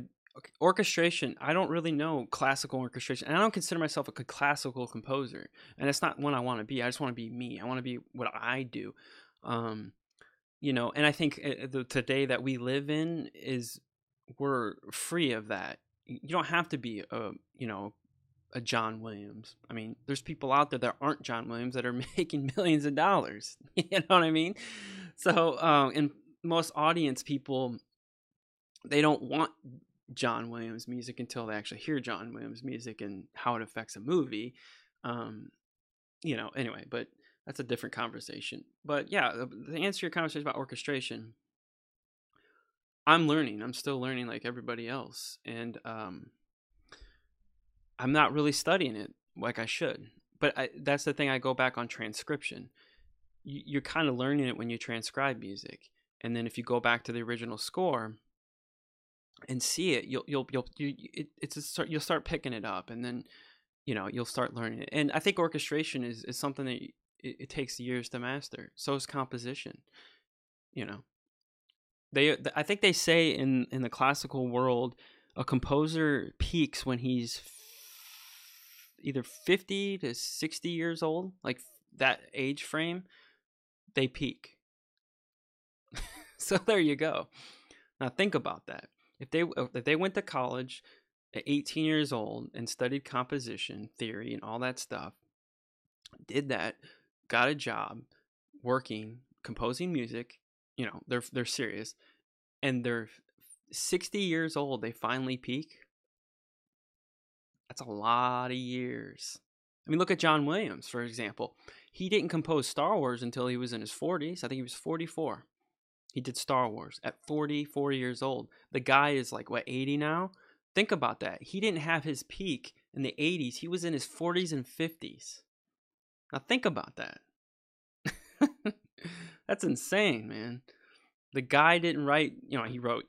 orchestration. I don't really know classical orchestration, and I don't consider myself a classical composer, and that's not what I want to be. I just want to be me. I want to be what I do. You know, and I think today that we live in is we're free of that. You don't have to be you know, a John Williams. I mean, there's people out there that aren't John Williams that are making millions of dollars. You know what I mean? So, and most audience people, they don't want John Williams music until they actually hear John Williams music and how it affects a movie. You know, anyway, but that's a different conversation. But yeah, to answer your conversation about orchestration, I'm learning. I'm still learning like everybody else. And I'm not really studying it like I should. But that's the thing. I go back on transcription. You're kind of learning it when you transcribe music. And then if you go back to the original score and see it, you'll start picking it up, and then, you know, you'll start learning it. And I think orchestration is something that it takes years to master. So is composition. You know, I think they say in the classical world, a composer peaks when he's either 50 to 60 years old, like that age frame. They peak. So there you go. Now think about that. If they went to college at 18 years old and studied composition theory and all that stuff, did that, got a job working composing music, they're serious, and they're 60 years old, they finally peak. That's a lot of years. I mean, look at John Williams, for example. He didn't compose Star Wars until he was in his 40s. I think he was 44. He did Star Wars at 44 years old. The guy is like, what, 80 now? Think about that. He didn't have his peak in the 80s. He was in his 40s and 50s. Now think about that. That's insane, man. The guy didn't write, he wrote,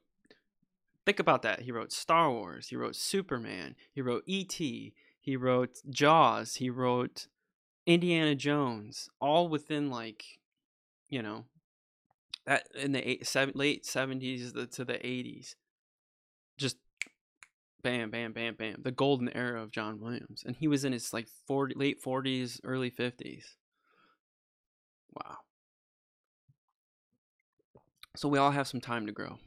think about that. He wrote Star Wars. He wrote Superman. He wrote E.T. He wrote Jaws. He wrote Indiana Jones. All within that in the late 70s to the 80s. Just bam, bam, bam, bam. The golden era of John Williams. And he was in his late 40s, early 50s. Wow. So we all have some time to grow.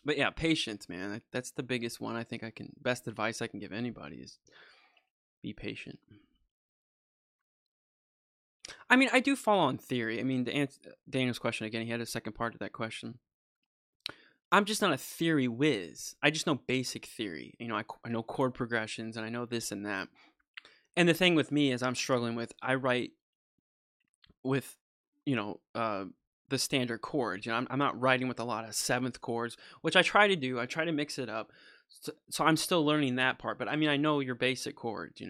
But yeah, patience, man. That's the biggest one. I think best advice I can give anybody is be patient. I mean, I do fall on theory. I mean, to answer Daniel's question again, he had a second part to that question. I'm just not a theory whiz. I just know basic theory. I know chord progressions and I know this and that. And the thing with me is I write with, the standard chords. I'm not writing with a lot of seventh chords, which I try to do. I try to mix it up. So I'm still learning that part. But I mean, I know your basic chords,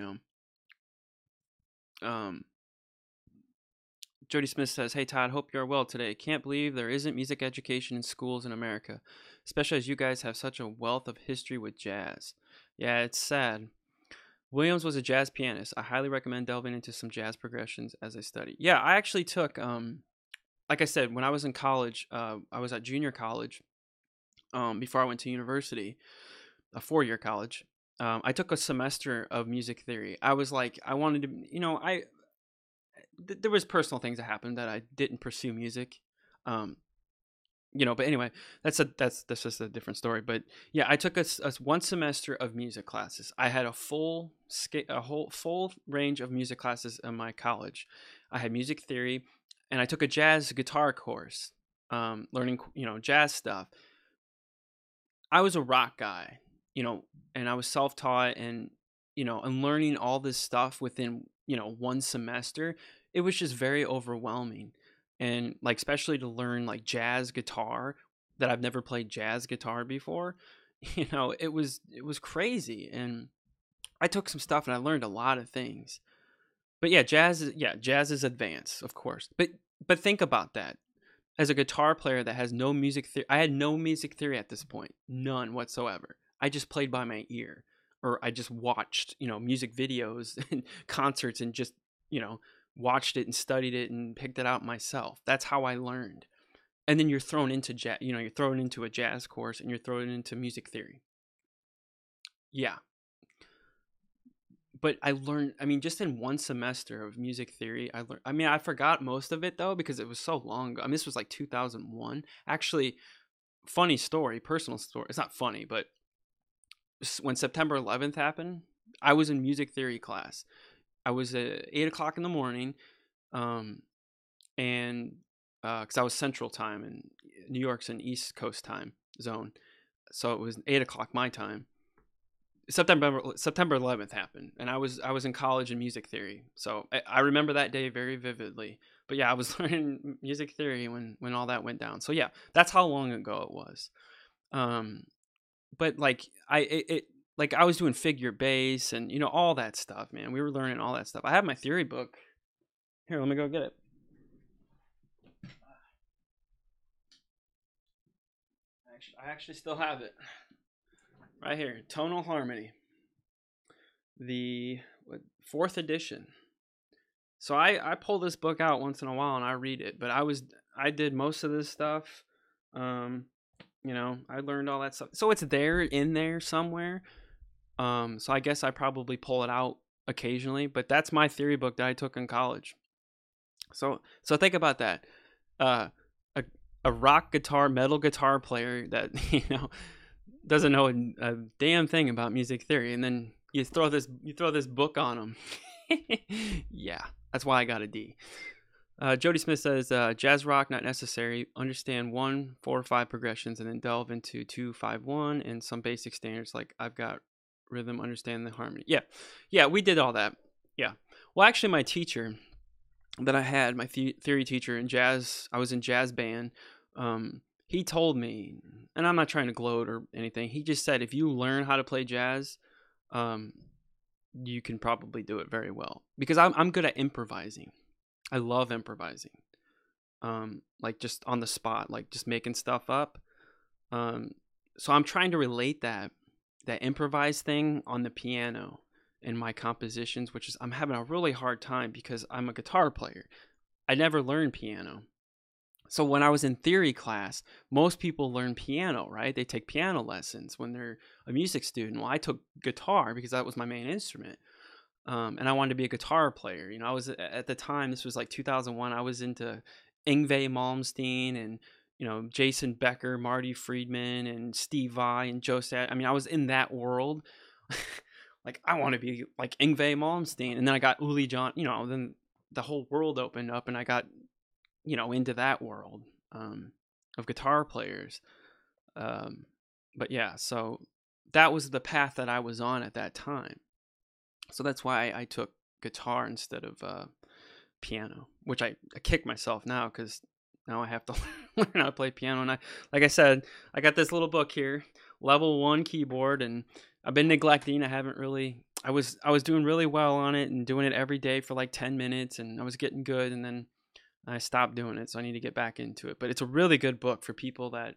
Jody Smith says, "Hey Todd, hope you're well today. Can't believe there isn't music education in schools in America, especially as you guys have such a wealth of history with jazz. Yeah, it's sad. Williams was a jazz pianist. I highly recommend delving into some jazz progressions as I study." Yeah, I actually took, like I said, when I was in college, I was at junior college before I went to university, a 4-year college. I took a semester of music theory. I was like, I wanted to, there was personal things that happened that I didn't pursue music. But anyway, that's just a different story. But yeah, I took a one semester of music classes. I had a full range of music classes in my college. I had music theory, and I took a jazz guitar course, learning jazz stuff. I was a rock guy, and I was self-taught, and and learning all this stuff within one semester. It was just very overwhelming. And especially to learn jazz guitar, that I've never played jazz guitar before, it was crazy. And I took some stuff and I learned a lot of things. But yeah, jazz is advanced, of course. But think about that. As a guitar player that has no music theory, I had no music theory at this point, none whatsoever. I just played by my ear, or I just watched music videos and concerts, and just watched it and studied it and picked it out myself. That's how I learned. And then you're thrown into jazz, you're thrown into a jazz course, and you're thrown into music theory. Yeah. But I learned, I mean, just in one semester of music theory, I forgot most of it though, because it was so long ago. I mean, this was 2001. Actually, funny story, personal story. It's not funny, but when September 11th happened, I was in music theory class. I was at 8:00 in the morning, and because I was Central Time and New York's an East Coast time zone, so it was 8:00 my time. September 11th happened, and I was in college in music theory, so I remember that day very vividly. But yeah, I was learning music theory when all that went down. So yeah, that's how long ago it was. But I was doing figure bass and all that stuff, man. We were learning all that stuff. I have my theory book here. Let me go get it. I actually still have it right here. Tonal harmony. fourth edition. So I pull this book out once in a while and I read it, but I did most of this stuff. I learned all that stuff. So it's there in there somewhere. So I guess I probably pull it out occasionally, but that's my theory book that I took in college. So think about that. A rock guitar, metal guitar player that doesn't know a damn thing about music theory, and then you throw this book on them. Yeah, that's why I got a D. Jody Smith says, jazz rock not necessary. Understand 1, 4, 5 progressions, and then delve into 2, 5, 1, and some basic standards like I've got rhythm, understand the harmony. Yeah, we did all that. Yeah. Well, actually, my teacher that I had, my theory teacher in jazz, I was in jazz band. He told me, and I'm not trying to gloat or anything. He just said, if you learn how to play jazz, you can probably do it very well, because I'm good at improvising. I love improvising. Like just on the spot, like just making stuff up. So I'm trying to relate that improvised thing on the piano in my compositions, which is I'm having a really hard time because I'm a guitar player. I never learned piano. So when I was in theory class, most people learn piano, right? They take piano lessons when they're a music student. Well, I took guitar because that was my main instrument. And I wanted to be a guitar player. I was at the time, this was like 2001. I was into Yngwie Malmsteen and Jason Becker, Marty Friedman, and Steve Vai and Joe Sat. I mean, I was in that world. Like, I want to be like Yngwie Malmsteen. And then I got Uli John. Then the whole world opened up, and I got into that world of guitar players. But yeah, so that was the path that I was on at that time. So that's why I took guitar instead of piano, which I kick myself now because now I have to learn how to play piano. And like I said, I got this little book here, level 1 keyboard, and I've been neglecting. I haven't really. I was doing really well on it and doing it every day for like 10 minutes, and I was getting good, and then I stopped doing it. So I need to get back into it. But it's a really good book for people that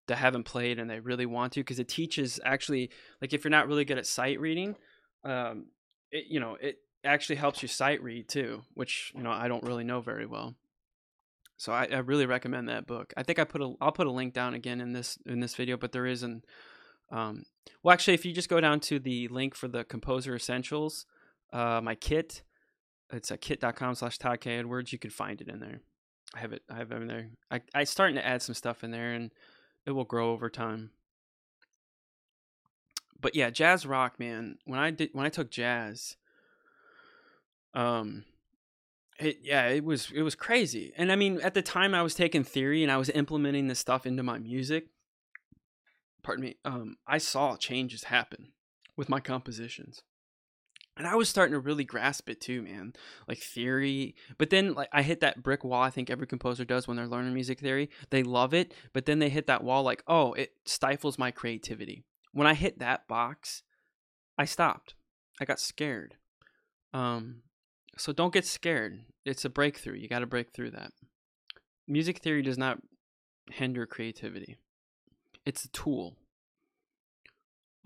haven't played and they really want to, because it teaches, actually, like if you're not really good at sight reading. It actually helps you sight read too, which I don't really know very well. So I really recommend that book. I think I'll put a link down again in this video, but there is well, actually, if you just go down to the link for the Composer Essentials, my kit, it's at kit.com/Todd K. Edwards. You can find it in there. I have it in there. I starting to add some stuff in there, and it will grow over time. But yeah, jazz rock, man. When I took jazz, it was crazy. And I mean, at the time I was taking theory and I was implementing this stuff into my music. Pardon me. I saw changes happen with my compositions. And I was starting to really grasp it too, man. Like theory. But then like I hit that brick wall I think every composer does when they're learning music theory. They love it, but then they hit that wall like, oh, it stifles my creativity. When I hit that box, I stopped. I got scared. So don't get scared. It's a breakthrough. You got to break through that. Music theory does not hinder creativity. It's a tool.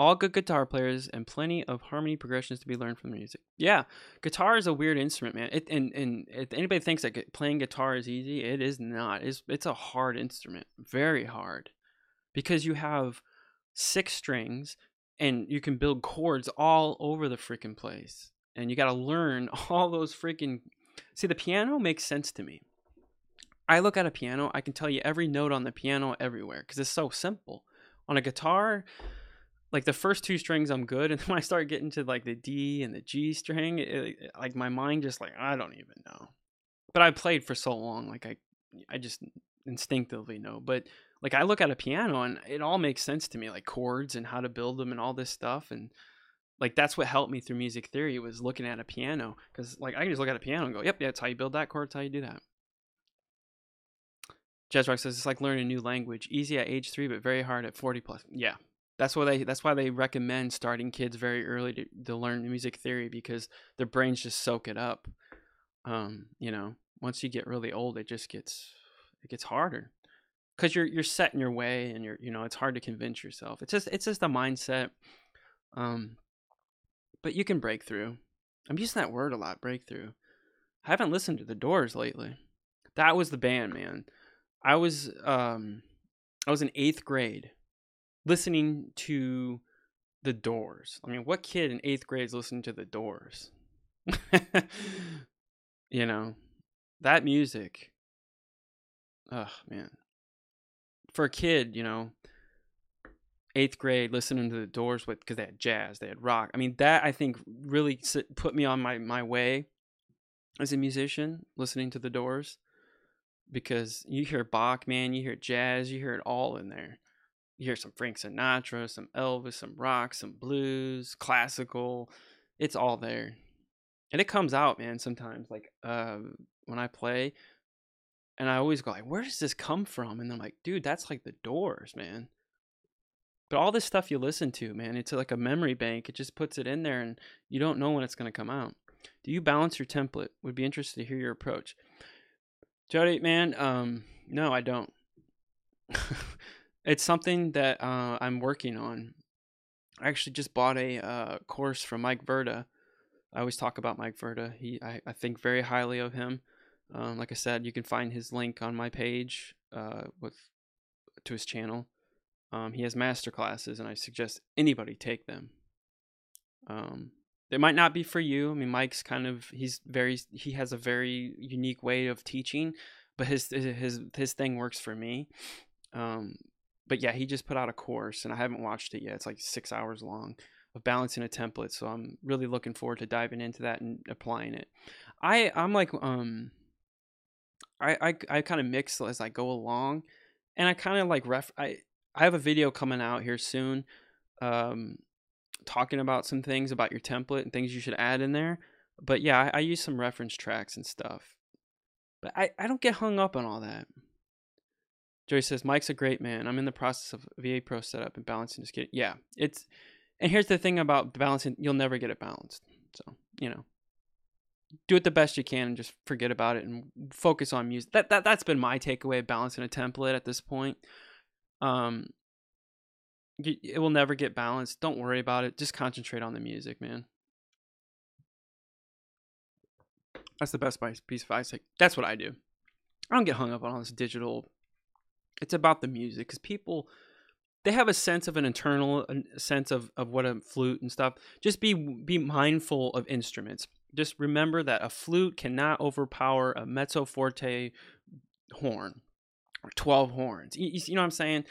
All good guitar players and plenty of harmony progressions to be learned from the music. Yeah, guitar is a weird instrument, man. And if anybody thinks that playing guitar is easy, it is not. It's a hard instrument, very hard, because you have 6 strings and you can build chords all over the freaking place. And you got to learn all those freaking. See, the piano makes sense to me. I look at a piano, I can tell you every note on the piano everywhere because it's so simple. On a guitar, like the first 2 strings I'm good, and then when I start getting to like the D and the G string, like my mind just like, I don't even know. But I played for so long, like I just instinctively know. But like I look at a piano and it all makes sense to me, like chords and how to build them and all this stuff. And like that's what helped me through music theory, was looking at a piano, because like I can just look at a piano and go, yep, that's how you build that chord, that's how you do that. Jazz Rock says it's like learning a new language, easy at age 3 but very hard at 40 plus. Yeah, that's why they recommend starting kids very early to learn music theory, because their brains just soak it up. Once you get really old, it gets harder, because you're set in your way, and it's hard to convince yourself. It's just a mindset. but you can break through. I'm using that word a lot, breakthrough. I haven't listened to the Doors lately. That was the band, man. I was in 8th grade listening to the Doors. I mean, what kid in 8th grade is listening to the Doors? You know, that music. Oh, man. For a kid, 8th grade listening to the Doors because they had jazz, they had rock. I mean, that I think really put me on my way as a musician, listening to the Doors, because you hear Bach, man, you hear jazz, you hear it all in there. You hear some Frank Sinatra, some Elvis, some rock, some blues, classical. It's all there. And it comes out, man, sometimes, like when I play, and I always go like, where does this come from? And I'm like, dude, that's like the Doors, man. But all this stuff you listen to, man, it's like a memory bank. It just puts it in there, and you don't know when it's going to come out. Do you balance your template? Would be interested to hear your approach. Jody, man, no, I don't. It's something that I'm working on. I actually just bought a course from Mike Verda. I always talk about Mike Verda. I think very highly of him. Like I said, you can find his link on my page to his channel. He has master classes, and I suggest anybody take them. It might not be for you. I mean, Mike's he has a very unique way of teaching, but his thing works for me. But yeah, he just put out a course, and I haven't watched it yet. It's like 6 hours long of balancing a template. So I'm really looking forward to diving into that and applying it. I'm like, I kind of mix as I go along, and I kind of like I have a video coming out here soon, talking about some things about your template and things you should add in there. But yeah, I use some reference tracks and stuff. But I don't get hung up on all that. Joey says, Mike's a great man. I'm in the process of VA Pro setup and balancing his kit. Yeah, and here's the thing about balancing, you'll never get it balanced. So, do it the best you can and just forget about it and focus on music. That's been my takeaway of balancing a template at this point. It will never get balanced. Don't worry about it. Just concentrate on the music, man. That's the best piece of advice. That's what I do. I don't get hung up on all this digital. It's about the music, because people, they have a sense of an internal sense of what a flute and stuff. Just be mindful of instruments. Just remember that a flute cannot overpower a mezzo forte horn or 12 horns. You know what I'm saying?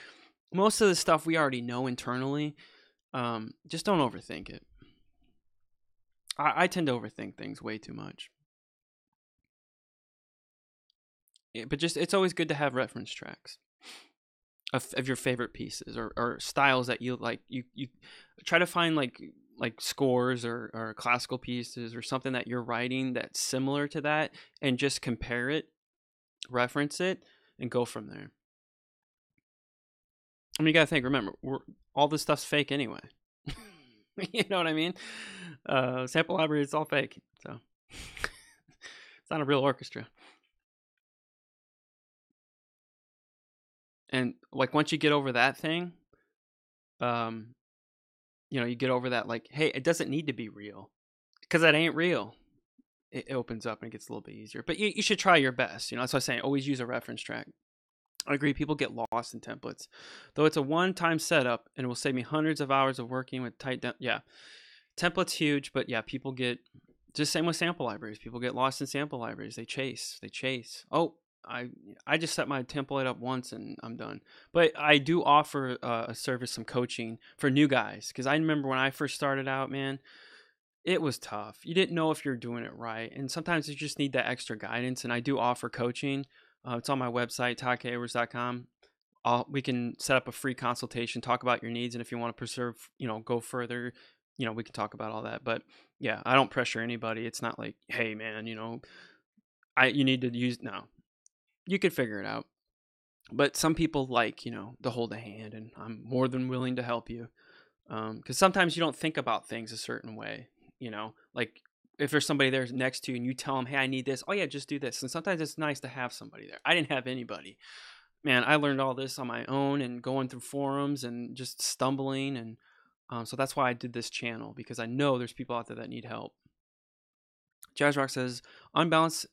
Most of the stuff we already know internally. Just don't overthink it. I tend to overthink things way too much. Yeah, but it's always good to have reference tracks of your favorite pieces or styles that you like. You try to find like scores or classical pieces or something that you're writing that's similar to that, and just compare it, reference it, and go from there. I mean, you gotta think. Remember, all this stuff's fake anyway. You know what I mean? Sample library, it's all fake. So it's not a real orchestra. And like once you get over that thing, you get over that, like, hey, it doesn't need to be real, because that ain't real. It opens up and it gets a little bit easier. But you should try your best. That's why I'm saying always use a reference track. I agree. People get lost in templates, though it's a one-time setup, and it will save me hundreds of hours of working with tight down. Yeah, templates huge, but yeah, people get just same with sample libraries. People get lost in sample libraries. They chase. Oh, I just set my template up once and I'm done. But I do offer a service, some coaching for new guys, because I remember when I first started out, man, it was tough. You didn't know if you're doing it right, and sometimes you just need that extra guidance. And I do offer coaching. It's on my website, toddkayers.com. We can set up a free consultation, talk about your needs, and if you want to preserve, go further, we can talk about all that. But yeah, I don't pressure anybody. It's not like, hey, man, you need to use. No, you could figure it out. But some people like, to hold a hand, and I'm more than willing to help you. Because sometimes you don't think about things a certain way, like if there's somebody there next to you and you tell them, hey, I need this. Oh yeah, just do this. And sometimes it's nice to have somebody there. I didn't have anybody. Man, I learned all this on my own and going through forums and just stumbling. And So that's why I did this channel, because I know there's people out there that need help. Jazz Rock says, unbalanced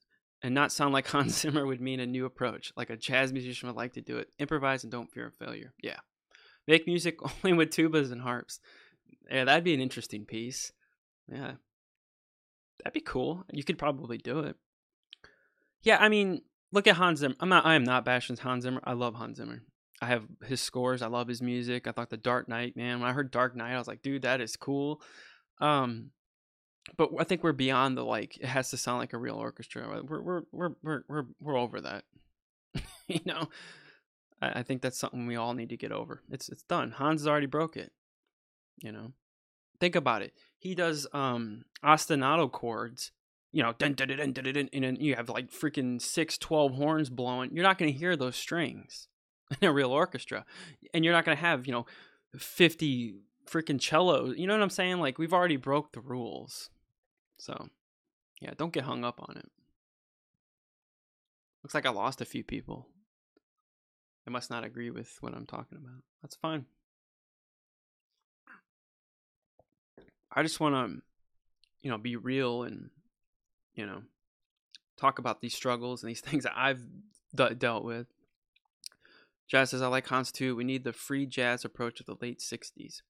and not sound like Hans Zimmer would mean a new approach, like a jazz musician would like to do it. Improvise and don't fear failure. Yeah. Make music only with tubas and harps. Yeah, that'd be an interesting piece. Yeah. That'd be cool. You could probably do it. Yeah, I mean, look at Hans Zimmer. I am not bashing Hans Zimmer. I love Hans Zimmer. I have his scores. I love his music. I thought the Dark Knight, man. When I heard Dark Knight, I was like, dude, that is cool. But I think we're beyond the like. It has to sound like a real orchestra. We're over that. You know, I think that's something we all need to get over. It's done. Hans has already broke it. You know, think about it. He does ostinato chords. You know, dun, dun, dun, dun, dun, dun, and then you have like freaking 12 horns blowing. You're not going to hear those strings in a real orchestra, and you're not going to have 50 freaking cellos. You know what I'm saying? Like, we've already broke the rules. So, yeah, don't get hung up on it. Looks like I lost a few people. They must not agree with what I'm talking about. That's fine. I just want to, be real and, talk about these struggles and these things that I've dealt with. Jazz says, I like Hans too. We need the free jazz approach of the late 60s.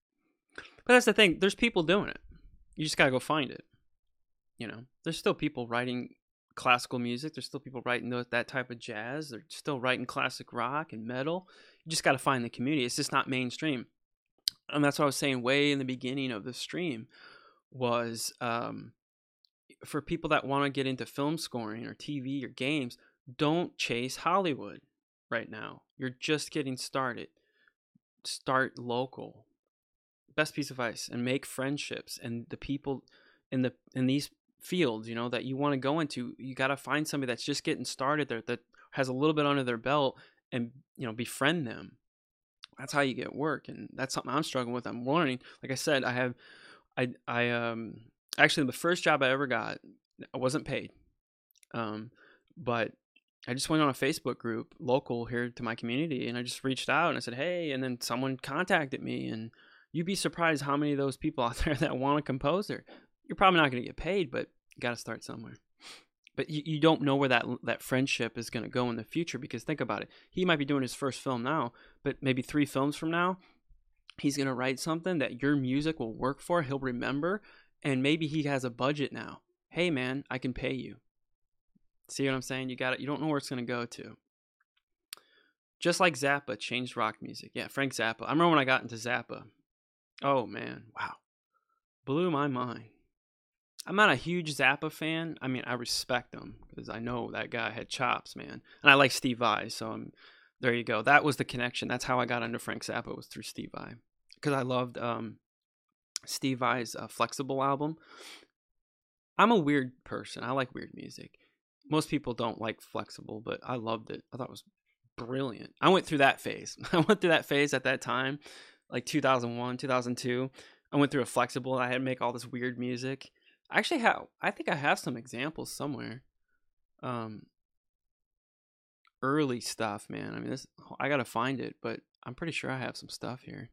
But that's the thing. There's people doing it. You just got to go find it. There's still people writing classical music. There's still people writing that type of jazz. They're still writing classic rock and metal. You just got to find the community. It's just not mainstream. And that's what I was saying way in the beginning of the stream was for people that want to get into film scoring or TV or games, don't chase Hollywood right now. You're just getting started. Start local. Best piece of advice. And make friendships. And the people in these fields, that you want to go into, you got to find somebody that's just getting started there, that has a little bit under their belt, and befriend them. That's how you get work. And that's something I'm struggling with. I'm learning. Like I said, I actually the first job I ever got, I wasn't paid, but I just went on a Facebook group local here to my community, and I just reached out and I said, hey, and then someone contacted me, and you'd be surprised how many of those people out there that want a composer. You're probably not going to get paid, but you got to start somewhere. But you don't know where that friendship is going to go in the future, because think about it. He might be doing his first film now, but maybe 3 films from now, he's going to write something that your music will work for. He'll remember, and maybe he has a budget now. Hey, man, I can pay you. See what I'm saying? You don't know where it's going to go to. Just like Zappa changed rock music. Yeah, Frank Zappa. I remember when I got into Zappa. Oh, man. Wow. Blew my mind. I'm not a huge Zappa fan. I mean, I respect him because I know that guy had chops, man. And I like Steve Vai, so there you go. That was the connection. That's how I got into Frank Zappa, was through Steve Vai. Because I loved Steve Vai's Flexible album. I'm a weird person. I like weird music. Most people don't like Flexible, but I loved it. I thought it was brilliant. I went through that phase. I went through that phase at that time, like 2001, 2002. I went through a Flexible. I had to make all this weird music. I think I have some examples somewhere. Early stuff, man. I mean, I gotta find it, but I'm pretty sure I have some stuff here.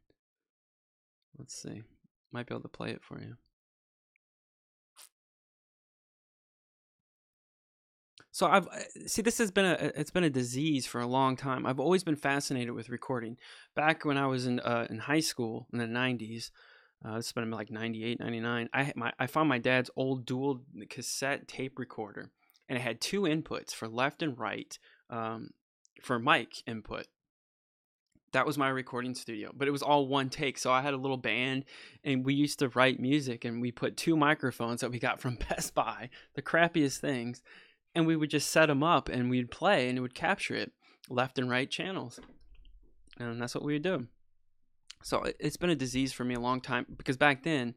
Let's see. Might be able to play it for you. So this has been it's been a disease for a long time. I've always been fascinated with recording. Back when I was in high school in the 90s, this has been like 98, 99, I found my dad's old dual cassette tape recorder, and it had 2 inputs for left and right, for mic input. That was my recording studio, but it was all one take. So I had a little band, and we used to write music, and we put 2 microphones that we got from Best Buy, the crappiest things, and we would just set them up, and we'd play, and it would capture it, left and right channels. And that's what we would do. So it's been a disease for me a long time, because back then,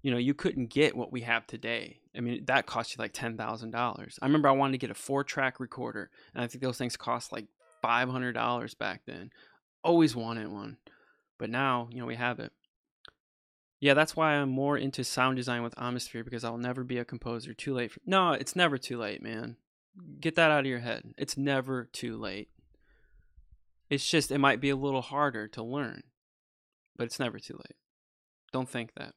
you couldn't get what we have today. I mean, that cost you like $10,000. I remember I wanted to get a 4-track recorder, and I think those things cost like $500 back then. Always wanted one. But now, we have it. Yeah, that's why I'm more into sound design with Atmosphere, because I'll never be a composer. Too late. No, it's never too late, man. Get that out of your head. It's never too late. It's just, it might be a little harder to learn, but it's never too late. Don't think that.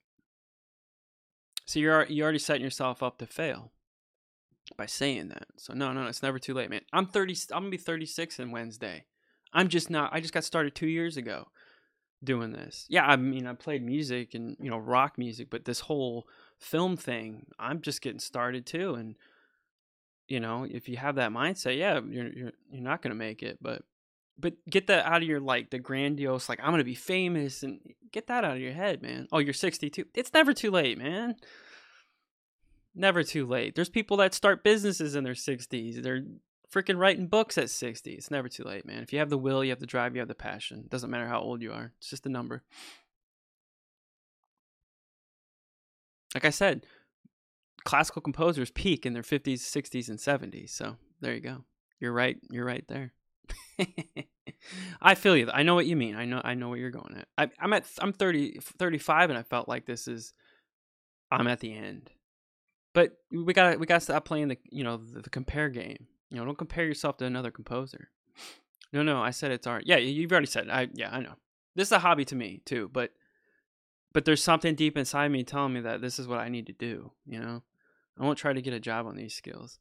So you already setting yourself up to fail by saying that. So no, it's never too late, man. I'm 30. I'm gonna be 36 in Wednesday. I'm just not. I just got started 2 years ago doing this. Yeah, I mean, I played music and rock music, but this whole film thing, I'm just getting started too. And if you have that mindset, yeah, you're not gonna make it. But get that out of your the grandiose, I'm gonna be famous, and get that out of your head, man. Oh, you're 62. It's never too late, man. Never too late. There's people that start businesses in their 60s. They're freaking writing books at 60. It's never too late, man. If you have the will, you have the drive, you have the passion. It doesn't matter how old you are. It's just a number. Like I said, classical composers peak in their 50s, 60s, and 70s. So there you go. You're right. You're right there. I feel you. I know what you mean. I know what you're going at. I'm 30, 35, and I felt like I'm at the end. But we gotta stop playing the compare game. Don't compare yourself to another composer. No, I said it's art. Yeah, you've already said it. I know. This is a hobby to me too, but there's something deep inside me telling me that this is what I need to do. I won't try to get a job on these skills.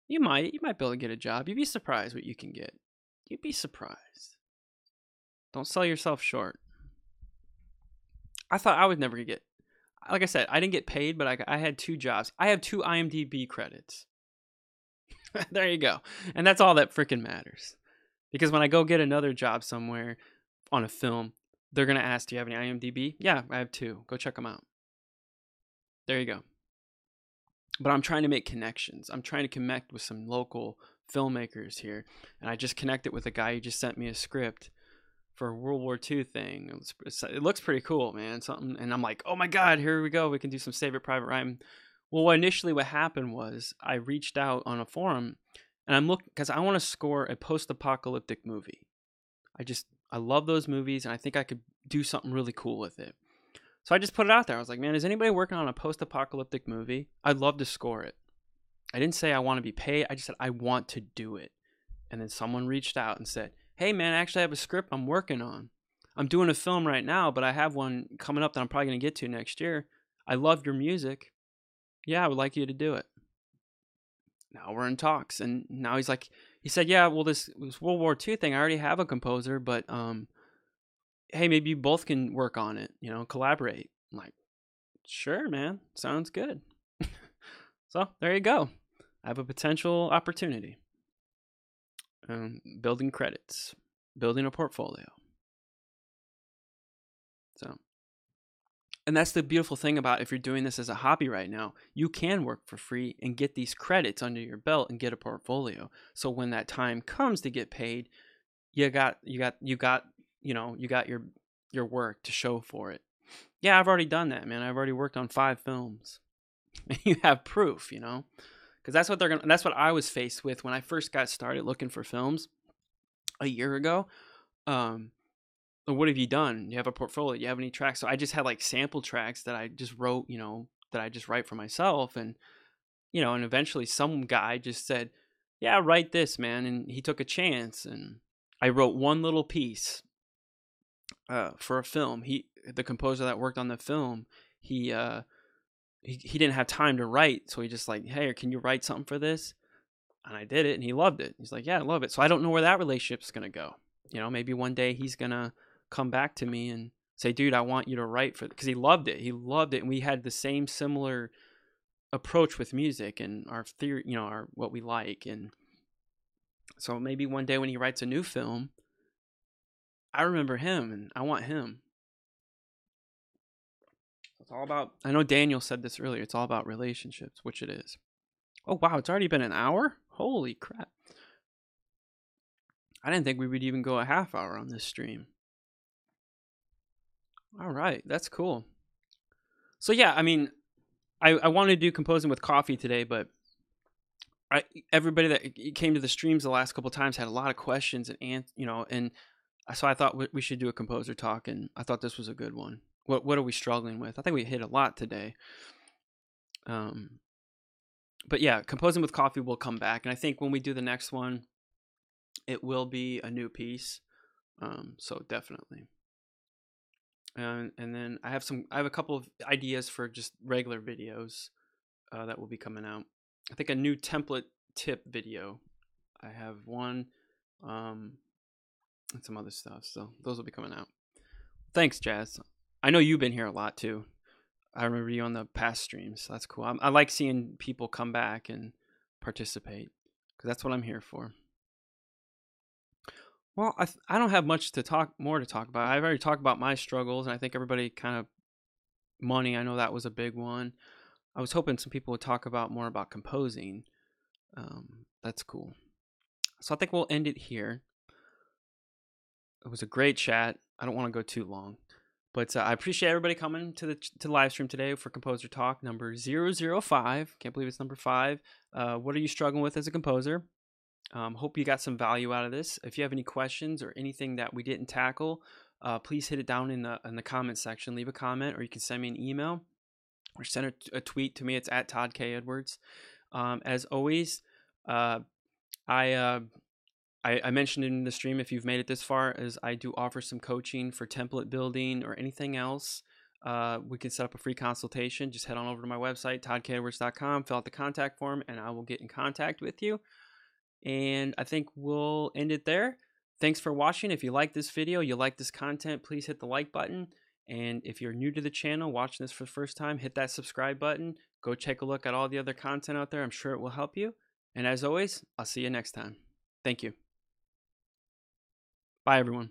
You might be able to get a job. You'd be surprised what you can get. You'd be surprised. Don't sell yourself short. I thought I would never get. Like I said, I didn't get paid, but I had 2 jobs. I have 2 IMDb credits. There you go. And that's all that freaking matters. Because when I go get another job somewhere on a film, they're going to ask, do you have any IMDb? Yeah, I have 2. Go check them out. There you go. But I'm trying to make connections. I'm trying to connect with some local filmmakers here. And I just connected with a guy who just sent me a script for a World War II thing. It looks pretty cool, man. Something, and I'm like, oh my God, here we go. We can do some Save It Private Ryan. Well, initially what happened was I reached out on a forum, and I'm looking because I want to score a post-apocalyptic movie. I love those movies, and I think I could do something really cool with it. So I just put it out there. I was like, man, is anybody working on a post-apocalyptic movie? I'd love to score it. I didn't say I want to be paid. I just said I want to do it. And then someone reached out and said, hey, man, I actually have a script I'm working on. I'm doing a film right now, but I have one coming up that I'm probably going to get to next year. I love your music. Yeah, I would like you to do it. Now we're in talks. And now he said, yeah, well, this World War II thing, I already have a composer, but hey, maybe you both can work on it, collaborate. I'm like, sure, man. Sounds good. So there you go. I have a potential opportunity. Building credits, building a portfolio. So, and that's the beautiful thing about if you're doing this as a hobby right now, you can work for free and get these credits under your belt and get a portfolio. So when that time comes to get paid, you got your work to show for it. Yeah, I've already done that, man. I've already worked on 5 films. You have proof, because that's what I was faced with when I first got started looking for films a year ago. What have you done? You have a portfolio? You have any tracks? So I just had sample tracks that I just wrote, that I just write for myself. And, and eventually some guy just said, yeah, write this, man. And he took a chance, and I wrote one little piece for a film. The composer that worked on the film, he didn't have time to write. So he just hey, can you write something for this? And I did it, and he loved it. He's like, yeah, I love it. So I don't know where that relationship's going to go. Maybe one day he's going to come back to me and say, dude, I want you to write for it. Because he loved it. He loved it. And we had the same similar approach with music and our theory, what we like. And so maybe one day when he writes a new film, I remember him and I want him. It's all about, I know Daniel said this earlier, it's all about relationships, which it is. Oh, wow, it's already been an hour? Holy crap. I didn't think we would even go a half hour on this stream. All right, that's cool. So yeah, I mean, I wanted to do composing with coffee today, but everybody that came to the streams the last couple of times had a lot of questions and so I thought we should do a composer talk, and I thought this was a good one. What are we struggling with? I think we hit a lot today. But yeah, composing with coffee will come back, and I think when we do the next one, it will be a new piece. So definitely. And then I have a couple of ideas for just regular videos that will be coming out. I think a new template tip video. I have one, and some other stuff. So those will be coming out. Thanks, Jazz. I know you've been here a lot too. I remember you on the past streams. So that's cool. I like seeing people come back and participate because that's what I'm here for. Well, I don't have much to talk about. I've already talked about my struggles, and I think everybody kind of money. I know that was a big one. I was hoping some people would talk about more about composing. That's cool. So I think we'll end it here. It was a great chat. I don't want to go too long, but I appreciate everybody coming to the live stream today for Composer Talk number 005. Can't believe it's number 5. What are you struggling with as a composer? Hope you got some value out of this. If you have any questions or anything that we didn't tackle, please hit it down in the comment section. Leave a comment, or you can send me an email or send a tweet to me. It's at Todd K. Edwards. As always, I mentioned in the stream, if you've made it this far, is I do offer some coaching for template building or anything else. We can set up a free consultation. Just head on over to my website, toddkedwards.com, fill out the contact form, and I will get in contact with you. And I think we'll end it there. Thanks for watching. If you like this video, you like this content, please hit the like button. And if you're new to the channel, watching this for the first time, hit that subscribe button. Go take a look at all the other content out there. I'm sure it will help you. And as always, I'll see you next time. Thank you. Bye, everyone.